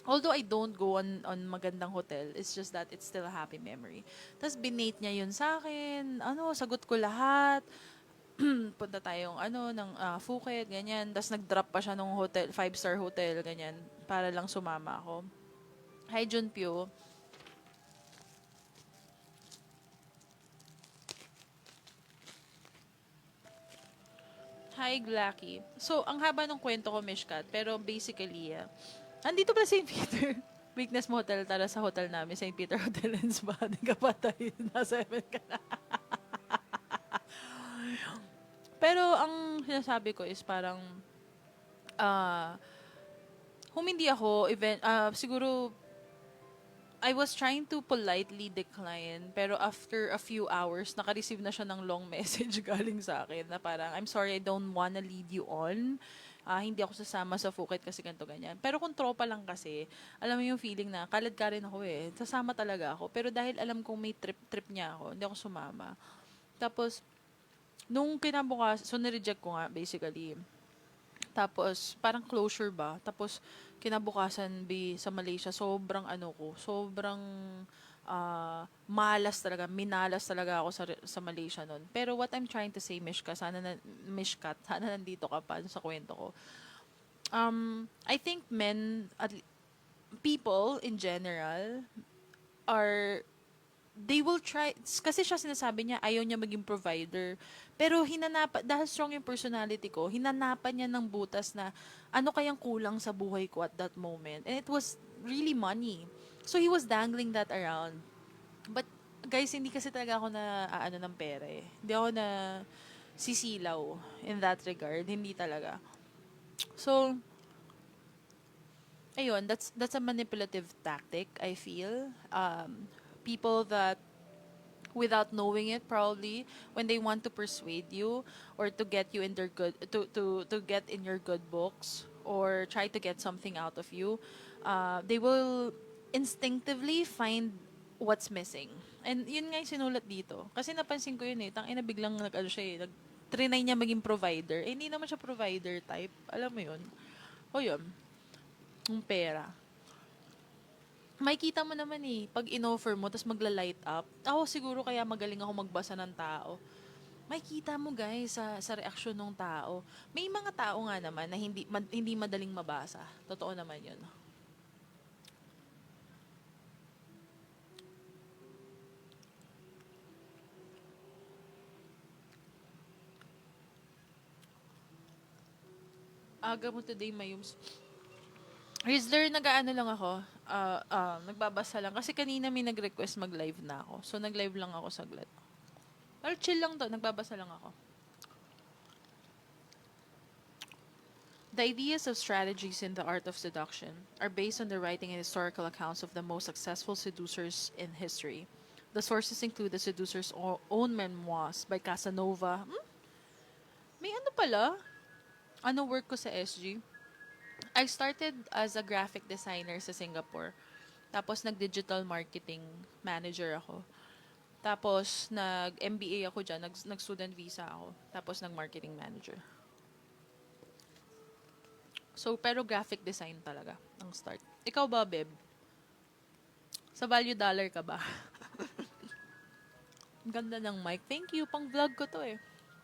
Although I don't go on magandang hotel, it's just that it's still a happy memory. Tapos binate niya yun sa akin, sagot ko lahat. Punta tayong ng Phuket, ganyan. Tapos nag-drop pa siya ng hotel, 5-star hotel, ganyan, para lang sumama ako. Hi, Junpyo. Hi, Glacky. So, ang haba ng kwento ko, Mishkat, pero basically, andito pala St. Peter. Weakness mo hotel, tara sa hotel namin, St. Peter Hotel and Spa. Di ka patay, nasa event ka na. Pero, ang sinasabi ko is parang, humindi ako, siguro, I was trying to politely decline, pero after a few hours, naka-receive na siya ng long message galing sa akin na parang, I'm sorry, I don't wanna lead you on. Hindi ako sasama sa Phuket kasi ganito ganyan. Pero kung tropa lang kasi, alam mo yung feeling na, kalad ka rin ako sasama talaga ako. Pero dahil alam kong may trip niya ako, hindi ako sumama. Tapos, nung kinabukas, so nireject ko nga, basically. Tapos, parang closure ba? Tapos, kinabukasan sa Malaysia, sobrang sobrang minalas talaga ako sa Malaysia nun. Pero what I'm trying to say, Mishkat, sana nandito ka pa sa kwento ko. I think people in general they will try, kasi siya sinasabi niya, ayaw niya maging provider. Pero dahil strong yung personality ko, hinanapan niya ng butas na ano kayang kulang sa buhay ko at that moment. And it was really money. So he was dangling that around. But guys, hindi kasi talaga ako na ng pera eh. Hindi ako na sisilaw in that regard. Hindi talaga. So, ayun, that's a manipulative tactic, I feel. People that without knowing it probably when they want to persuade you or to get you in their good to get in your good books or try to get something out of you, they will instinctively find what's missing. And yun nga yung sinulat dito kasi napansin ko yun tangina biglang trinay niya maging provider, hindi naman siya provider type, alam mo yun. O yun, yung pera makikita mo naman pag in-offer mo, tapos magla-light up. Ako siguro kaya magaling ako magbasa ng tao. Makikita mo guys sa reaksyon ng tao. May mga tao nga naman na hindi madaling mabasa. Totoo naman yun. Aga mo today, Mayums. Rizzler, nag-ano lang ako, nagbabasa lang. Kasi kanina may nag-request mag-live na ako. So, nag-live lang ako saglit. Pero chill lang to, nagbabasa lang ako. The ideas of strategies in the art of seduction are based on the writing and historical accounts of the most successful seducers in history. The sources include the seducer's own memoirs by Casanova. May ano pala? Work ko sa SG? I started as a graphic designer sa Singapore. Tapos nag-digital marketing manager ako. Tapos nag-MBA ako dyan, nag-student visa ako. Tapos nag-marketing manager. So, pero graphic design talaga ang start. Ikaw ba, Beb? Sa value dollar ka ba? Ang ganda ng mic. Thank you. Pang vlog ko to eh.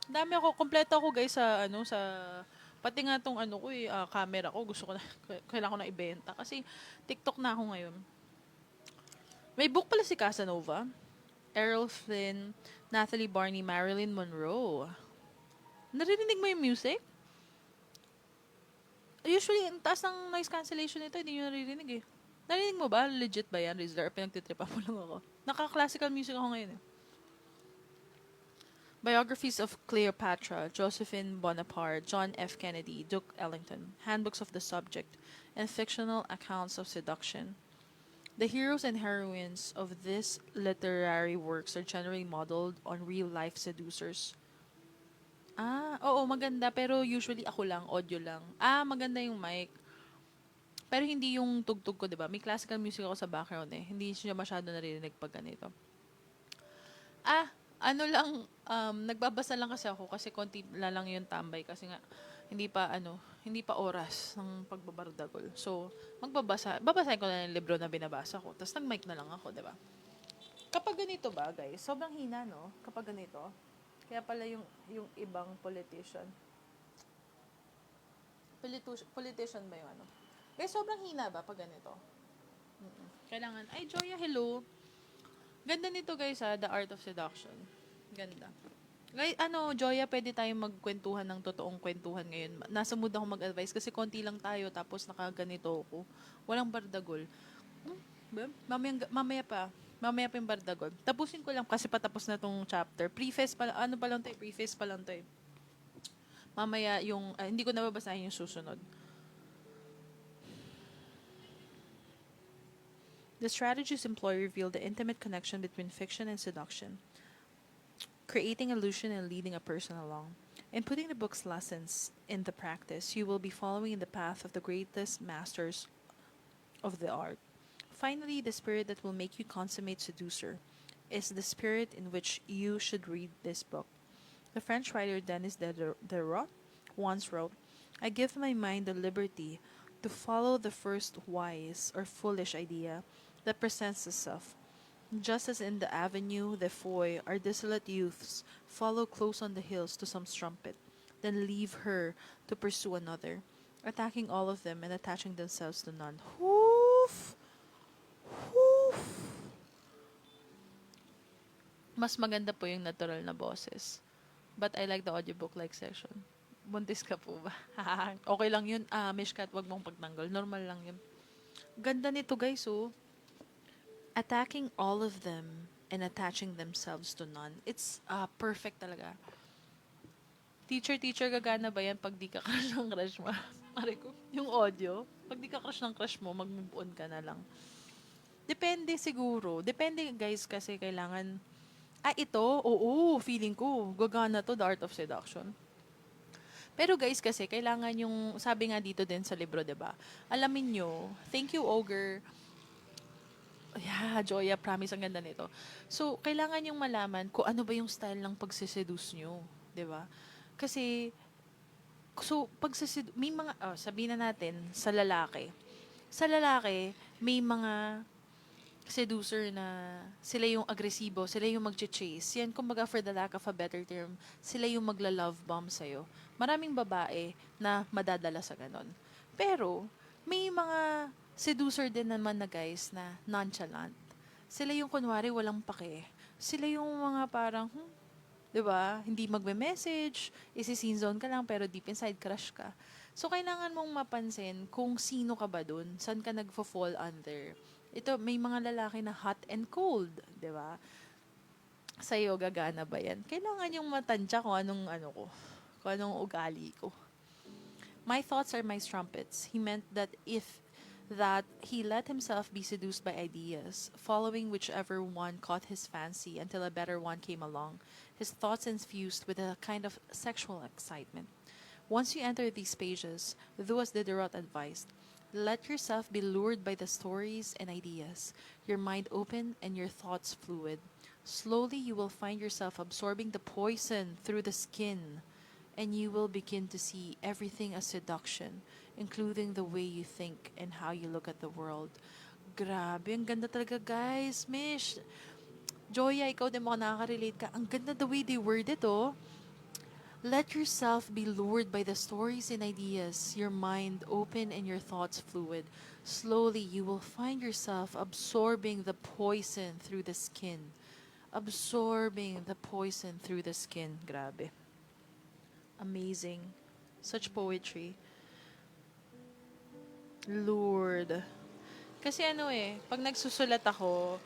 Ang dami ako. Kompleto ako guys sa pati nga tong camera ko. Gusto ko na, kailangan ko na ibenta. Kasi TikTok na ako ngayon. May book pala si Casanova. Errol Flynn, Natalie Barney, Marilyn Monroe. Naririnig mo yung music? Usually, ang taas ng noise cancellation nito, hindi nyo naririnig eh. Narinig mo ba? Legit ba yan, Rizler? Pinagtitripa mo lang ako. Naka-classical music ako ngayon eh. Biographies of Cleopatra, Josephine Bonaparte, John F. Kennedy, Duke Ellington, handbooks of the subject, and fictional accounts of seduction. The heroes and heroines of these literary works are generally modeled on real-life seducers. Oo, maganda. Pero usually ako lang, audio lang. Maganda yung mic. Pero hindi yung tugtog ko, di ba? May classical music ako sa background eh. Hindi siya masyado naririnig pag ganito. Nagbabasa lang kasi ako kasi konti na lang yung tambay kasi nga hindi pa oras ng pagbabardagol. So, babasahin ko na yung libro na binabasa ko. Tapos nag-mic na lang ako, di ba? Kapag ganito ba, guys, sobrang hina, no? Kapag ganito, kaya pala yung ibang politician. Politician ba yung ano? Guys, sobrang hina ba pag ganito? Kailangan, ay, Joya, hello. Ganda nito, guys, The Art of Seduction. Ganda. Guys, Joya, pwede tayong magkwentuhan ng totoong kwentuhan ngayon. Nasa mood ako mag-advise kasi konti lang tayo tapos nakaganito ako. Walang bardagol. Mamaya pa. Mamaya pa yung bardagol. Tapusin ko lang kasi patapos na tong chapter. Preface pa lang to eh. Preface pa lang to eh. Mamaya hindi ko nababasahin yung susunod. The strategies employed reveal the intimate connection between fiction and seduction, creating illusion and leading a person along. In putting the book's lessons into practice, you will be following the path of the greatest masters of the art. Finally, the spirit that will make you consummate seducer is the spirit in which you should read this book. The French writer Denis Diderot once wrote, "I give my mind the liberty to follow the first wise or foolish idea that presents itself. Just as in the avenue des Foy our dissolute youths follow close on the hills to some strumpet, then leave her to pursue another, attacking all of them and attaching themselves to none." Hoof! Hoof! Mas maganda po yung natural na boses. But I like the audiobook-like section. Buntis ka po ba? Okay lang yun. Mishkat, wag mong pagtanggol. Normal lang yun. Ganda nito, guys, oh. Attacking all of them and attaching themselves to none. It's perfect talaga. Teacher, gagana ba yan pag di ka crush ng crush mo? Mari ko, yung audio, pag di ka crush ng crush mo, mag-move on ka na lang. Depende siguro. Depende, guys, kasi kailangan... feeling ko. Gagana to, The Art of Seduction. Pero guys, kasi kailangan yung... Sabi nga dito din sa libro, diba? Alamin nyo, thank you, Ogre. Yeah, Joya, promise, ang ganda nito. So, kailangan yung malaman kung ano ba yung style ng pagsiseduce nyo. Diba? Kasi... So, may mga... sabihin na natin, sa lalaki. Sa lalaki, may mga seducer na sila yung agresibo, sila yung mag-chase. Yan, kumbaga, for the lack of a better term, sila yung magla-love bomb sa'yo. Maraming babae na madadala sa ganon. Pero, may mga seducer din naman na guys na nonchalant. Sila yung kunwari walang pake. Sila yung mga parang, diba? Hindi magme-message, isi-scene zone ka lang, pero deep inside crush ka. So, kailangan mong mapansin kung sino ka ba dun, saan ka nagfo-fall under. Ito, may mga lalaki na hot and cold, di ba? Sa'yo, gagana ba yan? Kailangan yung matansya kung anong ugali ko. My thoughts are my strumpets. He meant that he let himself be seduced by ideas, following whichever one caught his fancy until a better one came along, his thoughts infused with a kind of sexual excitement. Once you enter these pages, do as Diderot advised. Let yourself be lured by the stories and ideas, your mind open and your thoughts fluid. Slowly, you will find yourself absorbing the poison through the skin, and you will begin to see everything as seduction, including the way you think and how you look at the world. Grabe, ang ganda talaga, guys. Mish, Joya, ikaw din mo nakaka-relate ka. Ang ganda the way they word it, oh. Let yourself be lured by the stories and ideas, your mind open and your thoughts fluid. Slowly, you will find yourself absorbing the poison through the skin. Absorbing the poison through the skin. Grabe. Amazing. Such poetry. Lord. Kasi ano pag nagsusulat ako,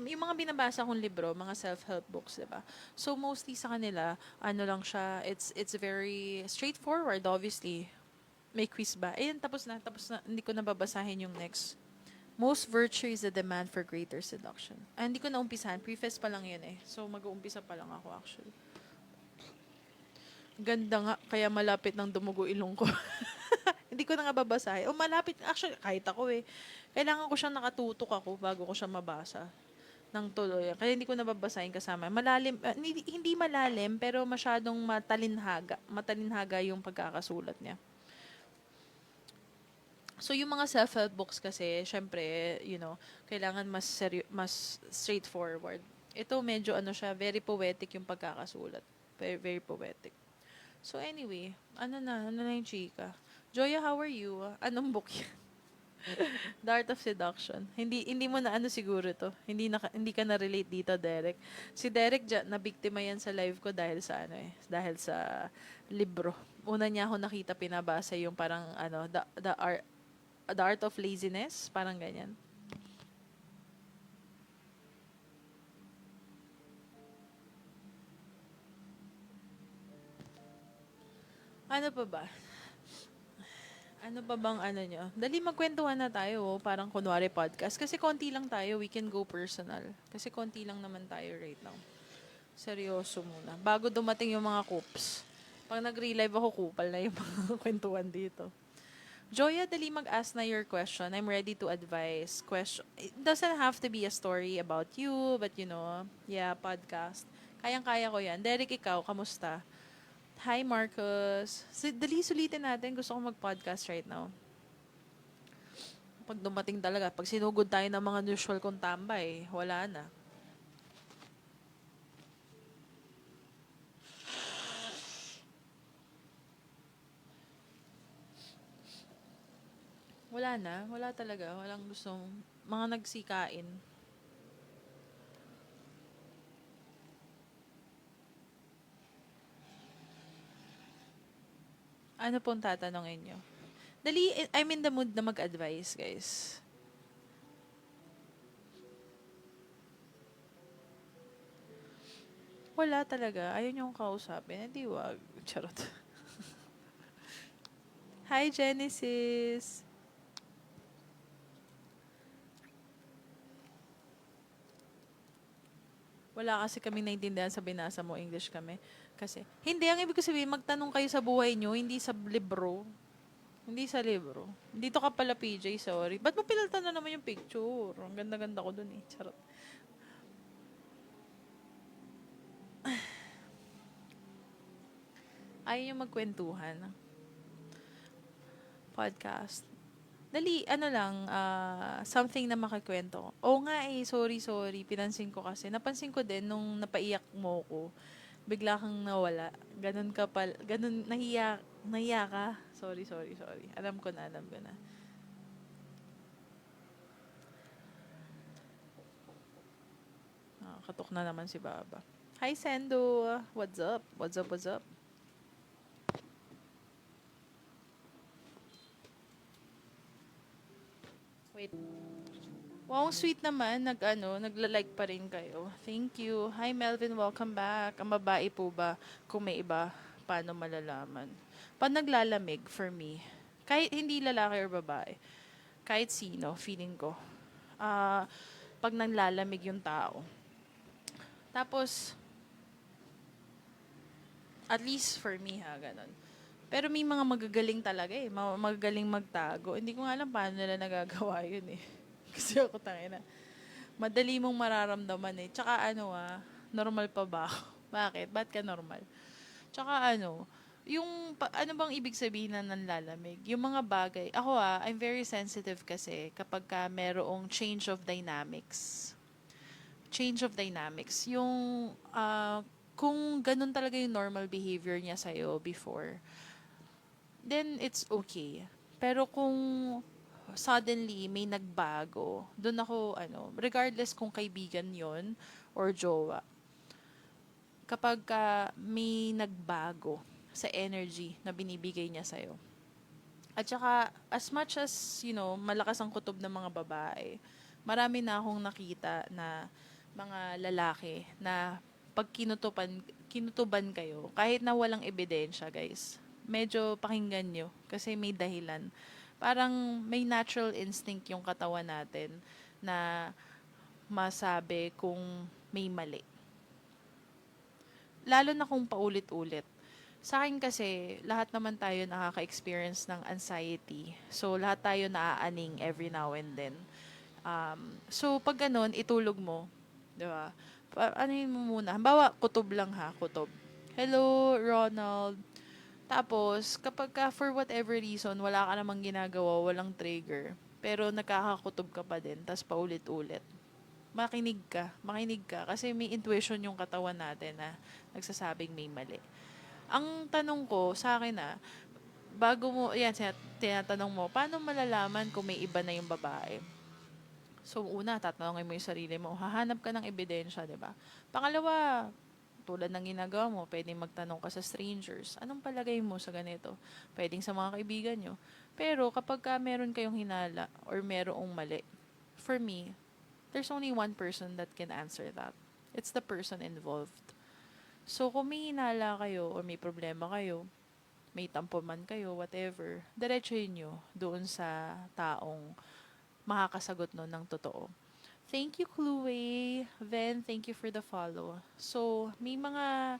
yung mga binabasa kong libro, mga self-help books, 'di ba? So mostly sa kanila, ano lang siya, it's very straightforward, obviously. May quiz ba? Ayun, tapos na, hindi ko nababasahin yung next. Most virtue is the demand for greater seduction. Hindi ko na umpisahan, preface pa lang yun So mag-uumpisa pa lang ako actually. Ganda nga, kaya malapit ng dumugo ilong ko. Hindi ko na nga babasahin. O malapit, actually, kahit ako kailangan ko siyang nakatutok ako bago ko siya mabasa ng tuloy. Kaya hindi ko nababasahin kasama. Malalim, hindi malalim, pero masyadong matalinhaga. Matalinhaga yung pagkakasulat niya. So, yung mga self-help books kasi, syempre, kailangan mas straightforward. Ito medyo very poetic yung pagkakasulat. Very, very poetic. So, anyway, ano na yung chika? Joya, how are you? Anong book yan? The Art of Seduction. Hindi mo na siguro to. Hindi ka na relate dito, Derek. Si Derek nabiktima yan sa live ko dahil sa dahil sa libro. Una niya ako nakita pinabasa yung parang the Art of Laziness, parang ganyan. Ano pa ba? Ano pa bang nyo? Dali magkwentuhan na tayo, parang kunwari podcast. Kasi konti lang tayo, we can go personal. Kasi konti lang naman tayo right now. Seryoso muna. Bago dumating yung mga coops. Pag nag-relive ako, kupal na yung mga kwentuhan dito. Joya, dali mag-ask na your question. I'm ready to advise. It doesn't have to be a story about you, but podcast. Kayang-kaya ko yan. Derek, ikaw, kamusta? Hi, Marcus. Dali sulitin natin. Gusto ko mag-podcast right now. Pag dumating talaga, pag sinugod tayo ng mga usual kong tambay, wala na. Wala na. Wala talaga. Walang gustong mga nagsikain. Ano pong tatanungin nyo? Dali, I'm in the mood na mag-advise, guys. Wala talaga. Ayaw niyong kausapin. Hindi wag. Charot. Hi, Genesis. Wala kasi kami naintindihan sa binasa mo. English kami. Kasi, hindi. Ang ibig ko sabihin, magtanong kayo sa buhay nyo, hindi sa libro. Hindi sa libro. Dito ka pala, PJ, sorry. Ba't mo pinaltan na naman yung picture? Ang ganda-ganda ko dun eh. Charot. Ayaw nyo magkwentuhan. Podcast. Dali, something na makakwento. Oo nga sorry. Pinansin ko kasi. Napansin ko din nung napaiyak mo ko. Bigla kang nawala. Ganun, nahiya ka. Sorry. Alam ko na. Katok na naman si Baba. Hi, Sendo. What's up? Wait. Wow, sweet naman. Nagla-like pa rin kayo. Thank you. Hi, Melvin. Welcome back. Ang babae po ba? Kung may iba, paano malalaman? Pag naglalamig, for me, kahit hindi lalaki or babae, kahit sino, feeling ko, pag naglalamig yung tao. Tapos, at least for me ganun. Pero may mga magagaling talaga eh. Magagaling magtago. Hindi ko nga alam paano nila nagagawa yun eh. Kasi ako tangina. Madali mong mararamdaman eh. Tsaka normal pa ba ako? Bakit? Ba't ka normal? Tsaka ano bang ibig sabihin na nanlalamig? Yung mga bagay. Ako I'm very sensitive kasi kapag ka merong change of dynamics. Change of dynamics. Yung, kung ganun talaga yung normal behavior niya sa'yo before, then it's okay. Pero kung suddenly may nagbago, doon ako, regardless kung kaibigan yon or jowa, kapag may nagbago sa energy na binibigay niya sa'yo. At saka, as much as, malakas ang kutob ng mga babae, marami na akong nakita na mga lalaki na pag kinutuban kayo, kahit na walang ebidensya, guys, medyo pakinggan nyo kasi may dahilan. Parang may natural instinct yung katawan natin na masabi kung may mali. Lalo na kung paulit-ulit. Sa akin kasi, lahat naman tayo nakaka-experience ng anxiety. So, lahat tayo naaaning every now and then. So, pag ganun, itulog mo. Di ba? Anuhin mo muna. Halimbawa, kutob lang ha, kutob. Hello, Ronald. Tapos, kapag for whatever reason, wala ka namang ginagawa, walang trigger, pero nakakakutob ka pa din, tas paulit-ulit, makinig ka, kasi may intuition yung katawan natin na nagsasabing may mali. Ang tanong ko sa akin bago mo, yan, tinatanong mo, paano malalaman kung may iba na yung babae? So, una, tatanungin mo yung sarili mo, hahanap ka ng ebidensya, di ba? Pangalawa, tulad ng ginagawa mo, pwedeng magtanong ka sa strangers. Anong palagay mo sa ganito? Pwedeng sa mga kaibigan nyo. Pero kapag meron kayong hinala or merong mali, for me, there's only one person that can answer that. It's the person involved. So, kung may hinala kayo or may problema kayo, may tampo man kayo, whatever, diretsuhin nyo doon sa taong makakasagot no ng totoo. Thank you, Chloe. Ven, thank you for the follow. So, may mga,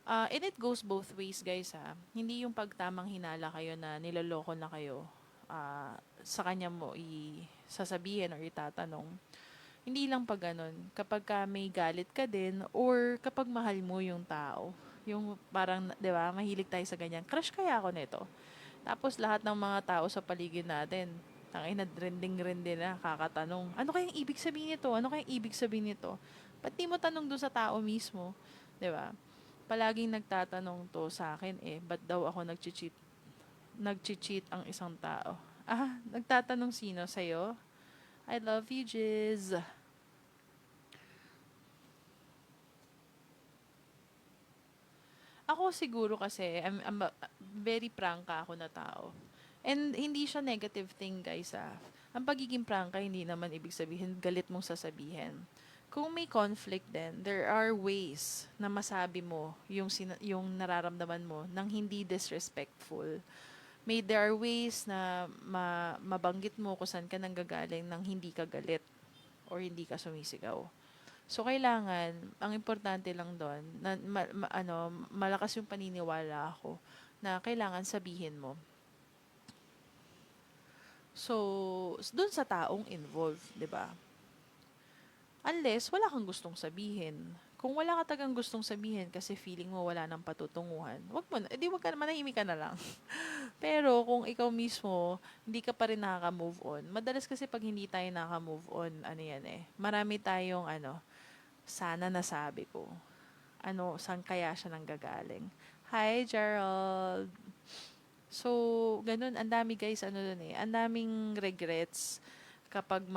and it goes both ways, guys, Hindi yung pagtamang hinala kayo na niloloko na kayo, sa kanya mo sasabihin or itatanong. Hindi lang pag ganun. Kapag may galit ka din or kapag mahal mo yung tao. Yung parang, di ba, mahilig tayo sa ganyan. Crush kaya ako nito. Tapos lahat ng mga tao sa paligid natin, tangina, trending-trending na, kakatanong, ano kayang ibig sabihin nito? Ano kayang ibig sabihin nito? Ba't di mo tanong doon sa tao mismo? Di ba? Palaging nagtatanong to sa akin ba't daw ako nag-cheat? Nag-cheat ang isang tao. Nagtatanong sino? Sa'yo? I love you, Jiz. Ako siguro kasi, I'm very prangka ako na tao. And hindi siya negative thing, guys, Ang pagiging prangka, hindi naman ibig sabihin galit mong sasabihin. Kung may conflict din, there are ways na masabi mo yung nararamdaman mo nang hindi disrespectful. There are ways na mabanggit mo kung saan ka nanggagaling nang hindi ka galit or hindi ka sumisigaw. So, kailangan, ang importante lang doon, na, malakas yung paniniwala ako na kailangan sabihin mo. So, doon sa taong involved, di ba? Unless, wala kang gustong sabihin. Kung wala ka tagang gustong sabihin kasi feeling mo wala nang patutunguhan, wag ka na, manahimik ka na lang. Pero kung ikaw mismo, hindi ka pa rin nakaka-move on, madalas kasi pag hindi tayo nakaka-move on, marami tayong sana nasabi ko. Saan kaya siya nanggagaling? Hi, Gerald! So, ganun, ang dami guys, ang daming regrets kapag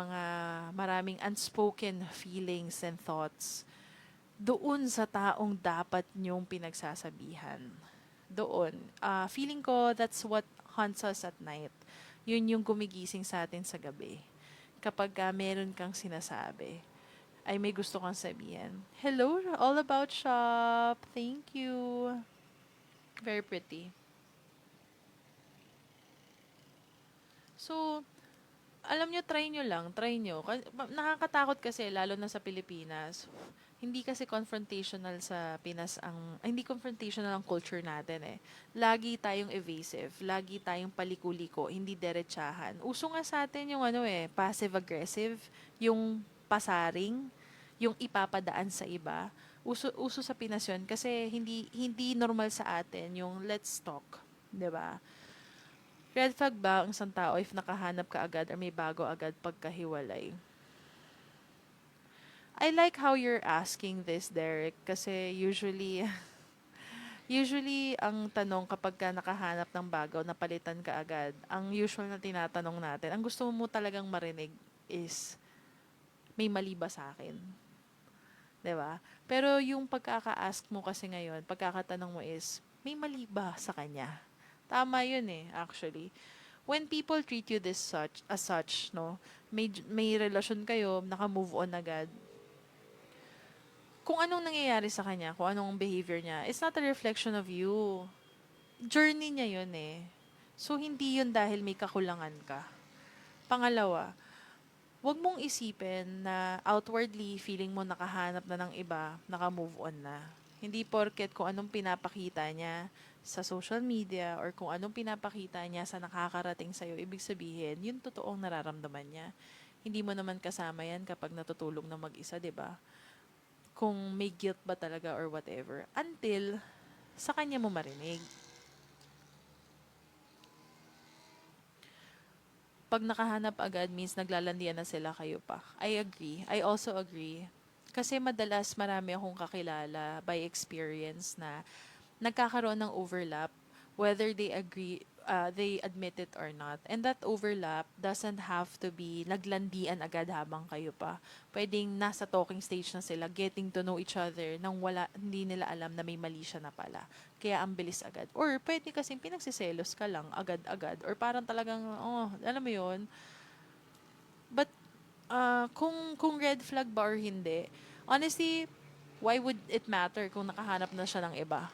maraming unspoken feelings and thoughts doon sa taong dapat nyong pinagsasabihan. Doon. Feeling ko, that's what haunts us at night. Yun yung gumigising sa atin sa gabi. Kapag meron kang sinasabi, ay may gusto kang sabihin. Hello, All About Shop. Thank you. Very pretty. So, alam nyo, try nyo lang. Try nyo. Nakakatakot kasi, lalo na sa Pilipinas. hindi kasi confrontational sa Pinas hindi confrontational ang culture natin eh. Lagi tayong evasive, lagi tayong palikuliko, hindi derechahan. Uso nga sa atin yung passive-aggressive, yung pasaring, yung ipapadaan sa iba. Uso sa Pinas yun kasi hindi normal sa atin yung let's talk, 'di ba? Red flag ba ang isang tao if nakahanap ka agad or may bago agad pagkahiwalay? I like how you're asking this, Derek, kasi usually ang tanong kapag ka nakahanap ng bago, napalitan ka agad, ang usual na tinatanong natin, ang gusto mo talagang marinig is, may mali ba sa akin? 'Di ba? Pero yung pagkaka-ask mo kasi ngayon, pagkakatanong mo is, may mali ba sa kanya? Tama yun eh, actually. When people treat you as such, no, may relasyon kayo, naka-move on agad, kung anong nangyayari sa kanya, kung anong behavior niya, it's not a reflection of you. Journey niya yun eh. So, hindi yun dahil may kakulangan ka. Pangalawa, wag mong isipin na outwardly feeling mo nakahanap na ng iba, naka-move on na. Hindi porket kung anong pinapakita niya sa social media or kung anong pinapakita niya sa nakakarating sa'yo, ibig sabihin, yun totoong nararamdaman niya. Hindi mo naman kasama yan kapag natutulog na mag-isa, 'di ba? Kung may guilt ba talaga or whatever. Until, sa kanya mo marinig. Pag nakahanap agad means naglalandian na sila kayo pa. I agree. I also agree. Kasi madalas marami akong kakilala by experience na nagkakaroon ng overlap whether they admit it or not. And that overlap doesn't have to be naglandian agad habang kayo pa. Pwedeng nasa talking stage na sila, getting to know each other nang hindi nila alam na may mali siya na pala. Kaya ang bilis agad. Or pwede kasing pinagsiselos ka lang agad-agad. Or parang talagang, alam mo yun. But, kung red flag ba or hindi, honestly, why would it matter kung nakahanap na siya ng iba?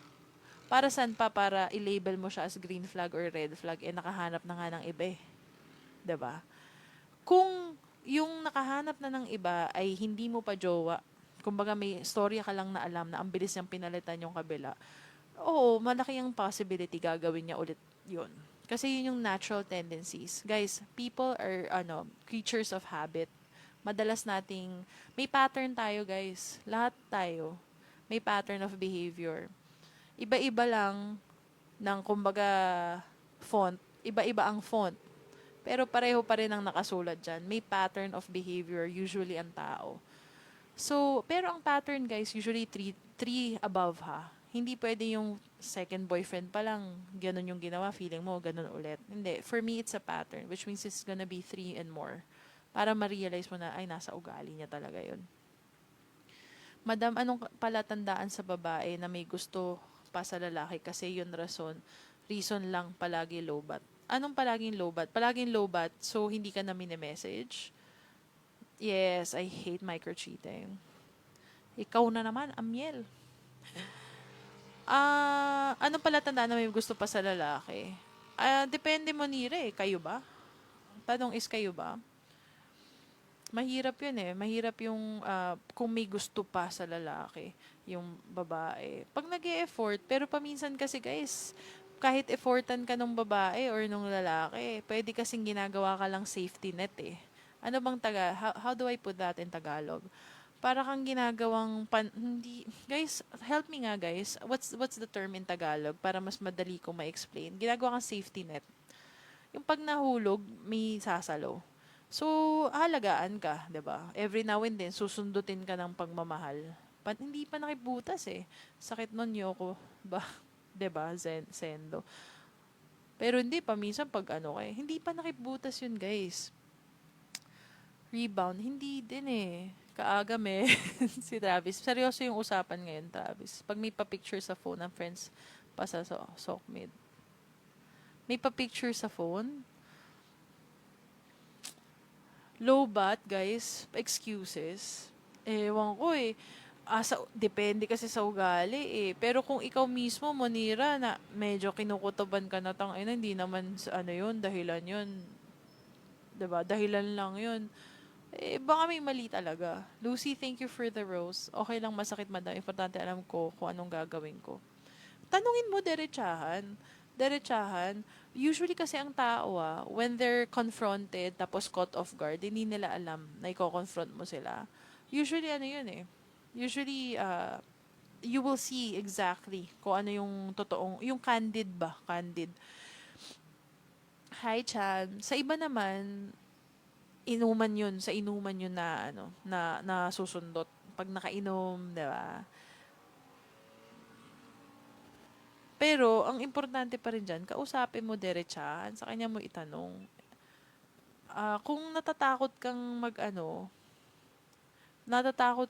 Para saan pa para i-label mo siya as green flag or red flag, nakahanap na nga ng iba eh. 'Di ba? Kung yung nakahanap na ng iba ay hindi mo pa jowa, kumbaga may storya ka lang na alam na ang bilis niyang pinalitan yung kabila, oo, malaki ang possibility gagawin niya ulit yun. Kasi yun yung natural tendencies. Guys, people are, creatures of habit. Madalas may pattern tayo guys. Lahat tayo. May pattern of behavior. Iba-iba lang ng kumbaga font. Iba-iba ang font. Pero pareho pa rin ang nakasulat dyan. May pattern of behavior usually ang tao. So, pero ang pattern guys, usually three above ha. Hindi pwede yung second boyfriend pa lang, ganun yung ginawa, feeling mo, ganun ulit. Hindi. For me, it's a pattern, which means it's gonna be 3 and more. Para ma-realize mo na, ay, nasa ugali niya talaga yun. Madam, anong palatandaan sa babae na may gusto pa sa lalaki kasi yun reason lang palagi lowbat. Anong palaging lowbat? Palaging lowbat, so hindi ka na mini-message? Yes, I hate micro-cheating. Ikaw na naman, Amiel. Anong palatandaan na may gusto pa sa lalaki? Depende mo nire eh. Kayo ba? Tanong is kayo ba? Mahirap yun eh. Mahirap yung kung may gusto pa sa lalaki, yung babae. Pag nag-e-effort, pero paminsan kasi guys, kahit effortan ka nung babae or nung lalaki, pwede kasing ginagawa ka lang safety net eh. Ano bang how do I put that in Tagalog? Para kang ginagawang hindi, guys, help me nga guys. What's the term in Tagalog para mas madali ko ma-explain? Ginagawa kang safety net. Yung pag nahulog, may sasalo. So, halagaan ka, 'di ba? Every now and then susundutin ka ng pagmamahal. Hindi pa nakibutas eh. Sakit nun Yoko, ba? 'Di ba? Sendo. Pero hindi pa minsan pag hindi pa nakibutas yun, guys. Rebound, hindi din eh. Kaaga si Travis. Seryoso yung usapan ngayon, Travis. Pag may pa-picture sa phone ng friends pa sa Sockmid. May pa-picture sa phone. Low bat, guys. Excuses. Ewan ko eh. Depende kasi sa ugali eh. Pero kung ikaw mismo, Monira, na medyo kinukutuban ka na hindi naman yun, dahilan yun. 'Di ba? Dahilan lang yun. Baka may mali talaga. Lucy, thank you for the rose. Okay lang, masakit madam. Importante alam ko kung anong gagawin ko. Tanungin mo diretsahan. Diretsahan. Usually kasi ang tao when they're confronted tapos caught off guard, hindi nila alam na i-confront mo sila. Usually ano yun eh. Usually, you will see exactly kung ano yung totoong, yung candid ba? Candid. Hi, Chan. Sa iba naman, inuman yun. Sa inuman yun na, na susundot. Pag nakainom, di ba? Pero, ang importante pa rin dyan, kausapin mo diretsahan, sa kanya mo itanong. Kung natatakot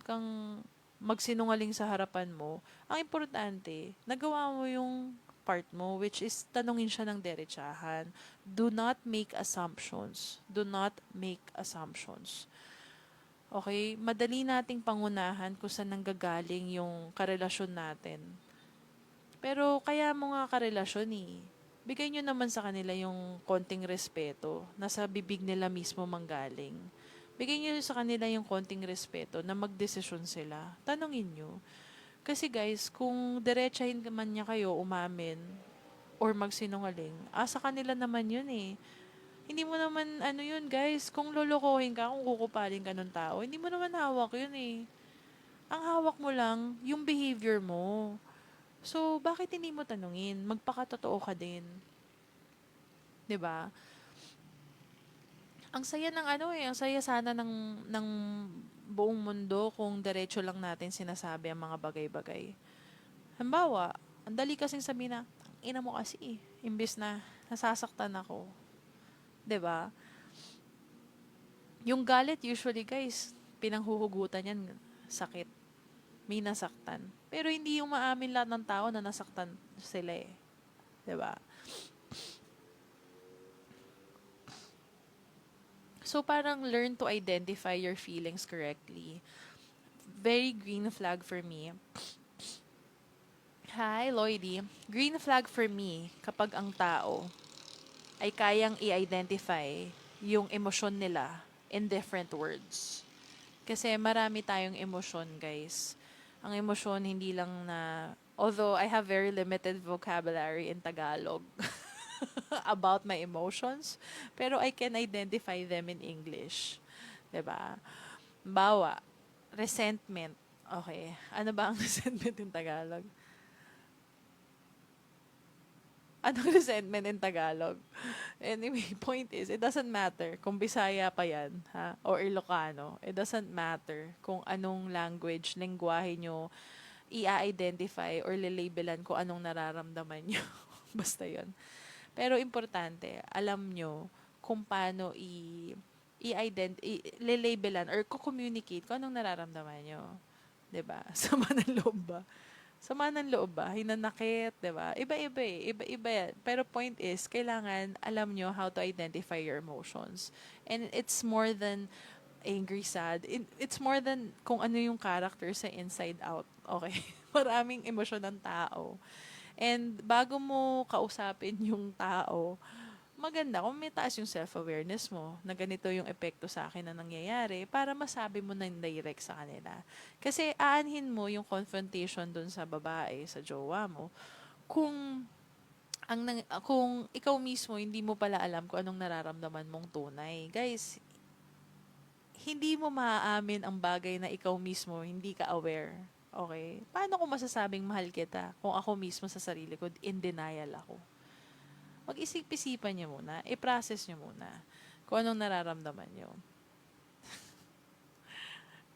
kang magsinungaling sa harapan mo, ang importante, nagawa mo yung part mo, which is tanungin siya ng diretsahan. Do not make assumptions. Do not make assumptions. Okay? Madali nating pangunahan kung saan nanggagaling yung karelasyon natin. Pero kaya mo nga karelasyon bigay nyo naman sa kanila yung konting respeto na sa bibig nila mismo manggaling. Bigay nyo sa kanila yung konting respeto na magdesisyon sila. Tanungin nyo. Kasi guys, kung diretsahin man niya kayo umamin or magsinungaling, sa kanila naman yun Hindi mo naman, yun guys, kung lolokohin ka, kung kukupaling ka ng tao, hindi mo naman hawak yun Ang hawak mo lang, yung behavior mo. So, bakit hindi mo tanungin? Magpakatotoo ka din. 'Di ba? Ang saya ng ang saya sana ng buong mundo kung diretso lang natin sinasabi ang mga bagay-bagay. Halimbawa, ang dali kasing sabihin na, ina mo kasi imbis na nasasaktan ako. 'Di ba? Yung galit usually guys, pinanghuhugutan yan, sakit. May nasaktan. Pero hindi yung maamin lahat ng tao na nasaktan sila 'Di ba? So parang learn to identify your feelings correctly. Very green flag for me. Hi, Lloydie. Green flag for me kapag ang tao ay kayang i-identify yung emosyon nila in different words. Kasi marami tayong emosyon, guys. Ang emosyon hindi lang na, although I have very limited vocabulary in Tagalog about my emotions, pero I can identify them in English. 'Di ba? Bawa, resentment. Okay. Ano ba ang resentment in Tagalog? Anong resentment in Tagalog? Anyway, point is, it doesn't matter kung Bisaya pa yan, or Ilocano. It doesn't matter kung anong language, lengguwahe nyo i-identify or lilabelan kung anong nararamdaman nyo. Basta yon. Pero importante, alam nyo kung paano lilabelan or communicate kung anong nararamdaman nyo. 'Di ba? Sama ng loob ba? Sama ng loob ba? Hinanakit, 'di ba? Iba-iba Iba-iba yan. Pero point is, kailangan alam nyo how to identify your emotions. And it's more than angry, sad. It's more than kung ano yung character sa inside out. Okay? Maraming emosyon ng tao. And bago mo kausapin yung tao, maganda kung may taas yung self-awareness mo na ganito yung epekto sa akin na nangyayari para masabi mo na direct sa kanila. Kasi aanhin mo yung confrontation dun sa babae, sa jowa mo, kung kung ikaw mismo hindi mo pala alam kung anong nararamdaman mong tunay. Guys, hindi mo maaamin ang bagay na ikaw mismo hindi ka aware. Okay? Paano ko masasabing mahal kita kung ako mismo sa sarili ko in denial ako? Mag-isip-isipan niyo muna, i-process niyo muna kung anong nararamdaman niyo.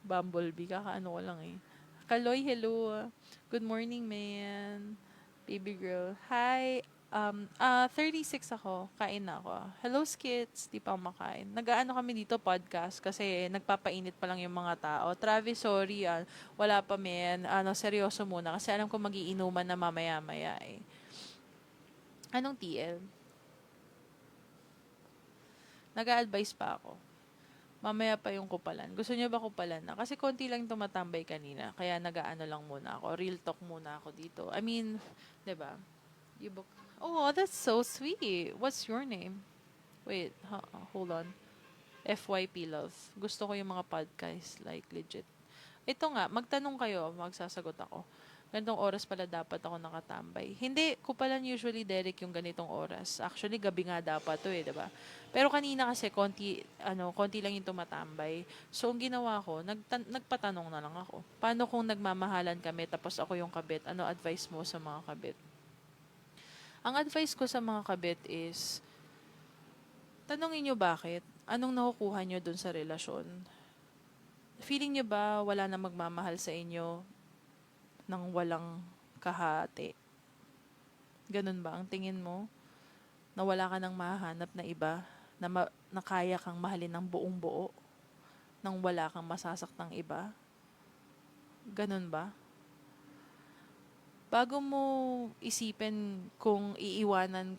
Bumblebee, kakaano ko lang Kaloy, hello. Good morning, man. Baby girl. Hi. 36 ako. Kain na ako. Hello, skits. Di pa ako makain. Nag-aano kami dito, podcast, kasi nagpapainit pa lang yung mga tao. Travis, sorry. Wala pa, man. Seryoso muna. Kasi alam ko magiinuman na mamaya-maya Anong TL? Nag-a-advise pa ako. Mamaya pa yung kupalan. Gusto niyo ba kupalan na? Kasi konti lang tumatambay kanina. Kaya nag-aano lang muna ako. Real talk muna ako dito. I mean, diba? You book. Oh, that's so sweet. What's your name? Wait, hold on. FYP love. Gusto ko yung mga podcast, like legit. Ito nga, magtanong kayo, magsasagot ako. Ganitong oras pala dapat ako nakatambay. Hindi ko pala usually Derek yung ganitong oras. Actually, gabi nga dapat to diba? Pero kanina kasi konti lang yung tumatambay. So, ang ginawa ko, nagpatanong na lang ako. Paano kung nagmamahalan kami tapos ako yung kabit? Ano advice mo sa mga kabit? Ang advice ko sa mga kabit is, tanongin nyo bakit? Anong nakukuha nyo dun sa relasyon? Feeling nyo ba wala na magmamahal sa inyo nang walang kahati? Ganun ba? Ang tingin mo? Na wala ka nang mahanap na iba? Na kaya kang mahalin ng buong buo? Nang wala kang masasaktang iba? Ganun ba? Bago mo isipin kung iiwanan